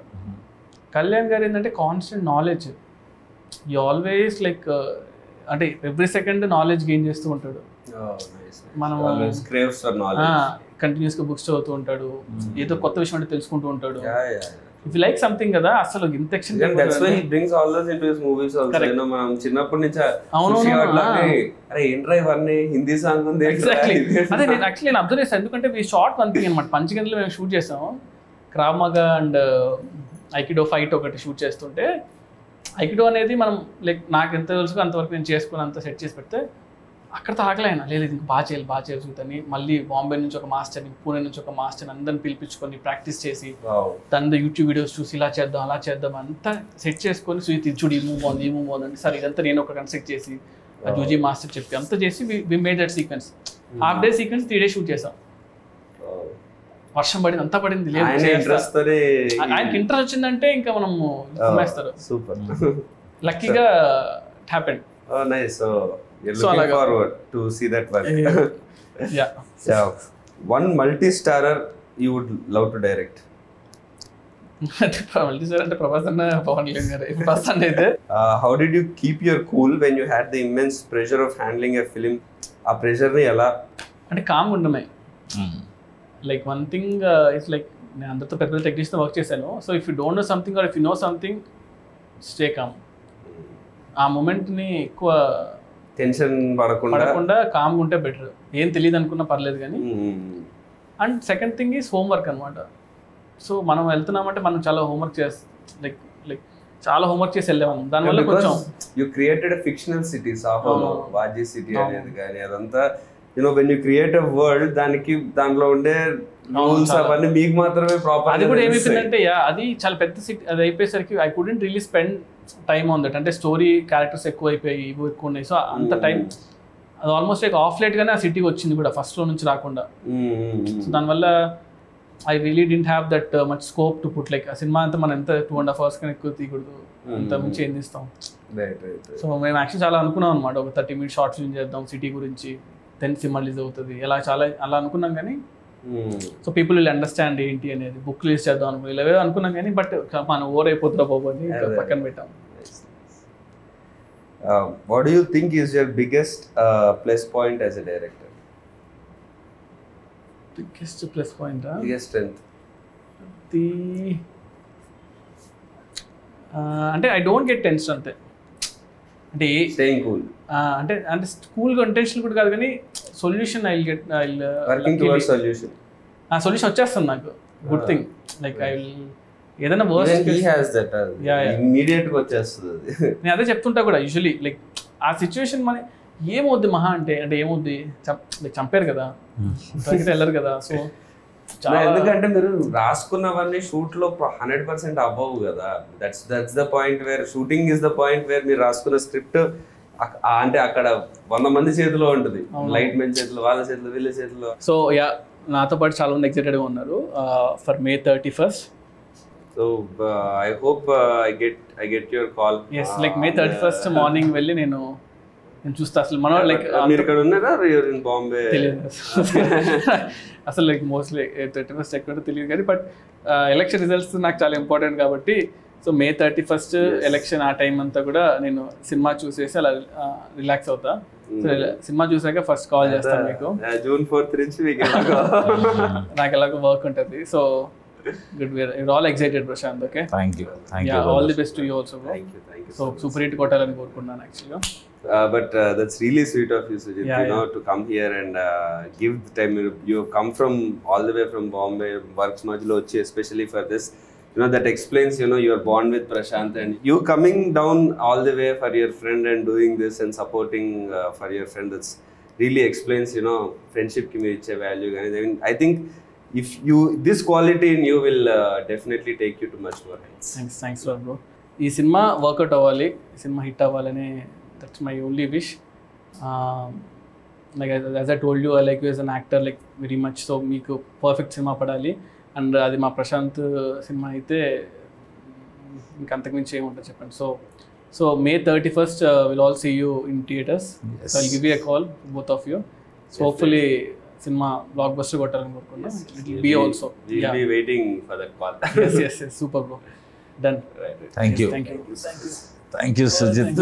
కళ్యాణ్ గారు ఏంటంటే constant knowledge, you always like అంటే ఎవ్రీ సెకండ్ నాలెడ్జ్ గెయిన్ చేస్తూ ఉంటాడు. మనం కంటిన్యూస్గా బుక్స్ చదువుతూ ఉంటాడు, ఏదో కొత్త విషయం అంటే తెలుసుకుంటూ ఉంటాడు. ఇఫ్ లైక్ సంథింగ్ కదా అసలు ఇంత చిన్నప్పటి నుంచి అరే ఏంట్రా ఇవన్నీ హిందీ సాంగ్ ఉంది. అదే నేను యాక్చువల్లీ నేను అబ్జర్వ్ చేస్తాను, ఎందుకంటే ఈ షార్ట్ వన్ థింగ్ అనమాట. పంచగంటలో మేము షూట్ చేసాము, క్రావ్ మగా అండ్ ఐకిడో ఫైట్ ఒకటి షూట్ చేస్తుంటే, ఐకిడో అనేది మనం లైక్ నాకు ఎంత తెలుసు అంతవరకు నేను చేసుకుని అంత సెట్ చేసి పెడితే అక్కడ తాగలేనా లేదు ఇంకా బాగా చేయాల్సిందని మళ్ళీ బాంబే నుంచి ఒక మాస్టర్ని, పూణే నుంచి ఒక మాస్టర్ని అందరిని పిలిపించుకొని ప్రాక్టీస్ చేసి తన యూట్యూబ్ వీడియోస్ చూసి ఇలా చేద్దాం అలా చేద్దాం అంతా సెట్ చేసుకొని సుయిత్ చూడు ఈ మూవ్ బాగుంది అంటే సరే ఇదంతా నేను ఒక కన్స్ట్రక్ట్ చేసి ఆ జూజీ మాస్టర్ చెప్పి అంతా చేసి we made that sequence. Half day sequence 3 days shoot చేసాం. వర్షం పడింది, అంతా పడింది, లేదు ఆయనకి ఇంట్రెస్ట్ వచ్చిందంటే ఇంకా మనం కుమ్మేస్తారు. సూపర్, లక్కీగా it happened. Nice. So you're looking forward to see that work. Yeah. So one multi-starrer you would love to direct. multi-starrer అంటే ప్రభాస్ అన్న పవన్ కళ్యాణ్ గారు ఫస్ట్ అయితే. How did you keep your cool when you had the immense pressure of handling a film? ఆ pressure ని ఎలా అంటే calm ఉండమే. Like one thing it's like నేను అందరితో పెద్ద పెద్ద టెక్నీషియన్ వర్క్ చేశాను. So if you don't know something or if you know something stay calm. ఆ మూమెంట్ని ఎక్కువ టెన్షన్ పడకుండా కామ్గా ఉంటే బెటర్. ఏం తెలియదు అనుకున్నా పర్లేదు కానీ. And second thing is homework అనమాట. సో మనం వెళ్తున్నామంటే మనం చాలా హోంవర్క్ లైక్ చాలా హోంవర్క్ చేసి వెళ్ళాము. దానివల్ల కొంచెం యూ క్రియేటెడ్ ఫిక్షనల్ సిటీ, సాహోలో వాజీ సిటీ అనేది కానీ అదంతా when you create a world దాంట్లో ఉండే రూల్స్ అవన్నీ మీకు మాత్రమే ప్రాపర్. అది కూడా ఏమైపోయిందంటే అది చాలా పెద్ద సిటీ. అది అయిపోయేసరికి I couldn't really spend time on that. అంటే స్టోరీ క్యారెక్టర్స్ ఎక్కువ అయిపోయి ఇవి ఎక్కువ ఉన్నాయి. సో అంత టైం అది ఆల్మోస్ట్ లైక్ ఆఫ్ లైట్ గానే ఆ సిటీకి వచ్చింది కూడా ఫస్ట్ లో నుంచి రాకుండా. సో దానివల్ల I really didn't have that much scope to put like ఆ సినిమా అంతా మనం ఎంత 2.5 hours కన్నా ఎక్కువ తీయకూడదు, అంత మించి ఏం తీస్తాం. సో మేము యాక్చువల్లీ చాలా అనుకున్నాం అనమాట, ఒక 30 minutes షార్ట్ ఫిల్మ్ చేద్దాం సిటీ గురించి, దెన్ సినిమా రిలీజ్ అవుతుంది ఇలా చాలా అలా అనుకున్నాం. కానీ సో పీపుల్ విల్ అండర్స్టాండ్ ఏంటి అనేది, బుక్ రిలీజ్ చేద్దాం అనుకున్నాం, ఇలా అనుకున్నాం కానీ బట్ మనం ఓవర్ అయిపోతున్నా పోనీ పక్కన పెట్టాం. What do you think is your biggest plus point as a director? Biggest plus point, biggest strength? అంటే ఐ డోంట్ గెట్ టెన్షన్ అంతే. అంటే స్టేయింగ్ కూల్ అంటే కూల్గా టెన్షన్ కూడా కాదు కానీ solution I get working towards solution. ఆ సొల్యూషన్ వచ్చేస్తుంది నాకు. Good thing like I will ఏదైనా వర్స్ట్ ఇమ్మీడియట్ గా వచ్చేస్తుంది. నేను అదే చెప్తుంటా కూడా యూజువలీ లైక్ ఆ సిచ్యువేషన్ మన ఏమవుద్ది మహా అంటే ఏమవుద్ది చంపారు కదా వెళ్ళరు కదా. సో ఎందుకంటే మీరు రాసుకున్నవన్నీ షూట్ లో 100% అవ్వవు కదా. That's the point where shooting is the point where మీరు రాసుకున్న స్క్రిప్ట్ అంటే అక్కడ 100 మంది చేతిలో ఉంటుంది, లైట్ మెన్ చేతిలో, వాళ్ళ చేతిలో, వీళ్ళ చేతిలో. సో నాతో పాటు చాలా మంది ఎక్సైటెడ్గా ఉన్నారు for May 31st. So I hope I get your call. Yes, like May 31st morning వెళ్ళి నేను చూస్తా. అసలు మనం లైక్ మీరు ఇక్కడ ఉన్నారా, you're in Bombay? అసలు లైక్ మోస్ట్లీ 31st ఎక్కడ తెలియదు కానీ బట్ ఎలక్షన్ రిజల్ట్స్ నాకు చాలా ఇంపార్టెంట్ కాబట్టి సో May 31st ఎలక్షన్ ఆ టైం అంతా కూడా నేను సినిమా చూసేసి అలా రిలాక్స్ అవుతా. సో సినిమా చూసాక ఫస్ట్ కాల్ చేస్తాను మీకు. June 4th నుంచి నాకు ఎలాగో వర్క్ ఉంటుంది. So good, we're all excited Prashant. Okay, thank you yeah, all the best to you also bro. Thank you so super hit kotalani korukunnan actually. But that's really sweet of you Sujit, to come here and give the time. You have come from all the way from Bombay, works majlo vachi especially for this. That explains your bond with Prashant, and you coming down all the way for your friend and doing this and supporting for your friend. That's really explains friendship ki meer iche value. I think if this quality in you will definitely take you to much more heights. Thanks lot bro. ఈ cinema work out అవ్వాలి, cinema hit అవ్వాలని that's my only wish. Like as I told you I like you as an actor like very much. So మీకు perfect cinema పడాలి, and అది మా Prashanth cinema అయితే ఇంకా అంతకుమించి ఏముంటుంది చెప్పండి. So May 31st will all see you in theatres. So I'll give you a call both of you. So hopefully cinema blockbuster కొట్టాలని కోరుకున్నాం. It will be also. We'll be waiting for that call. yes super bro. Done. Thank you Thank you. Thank you Sujith.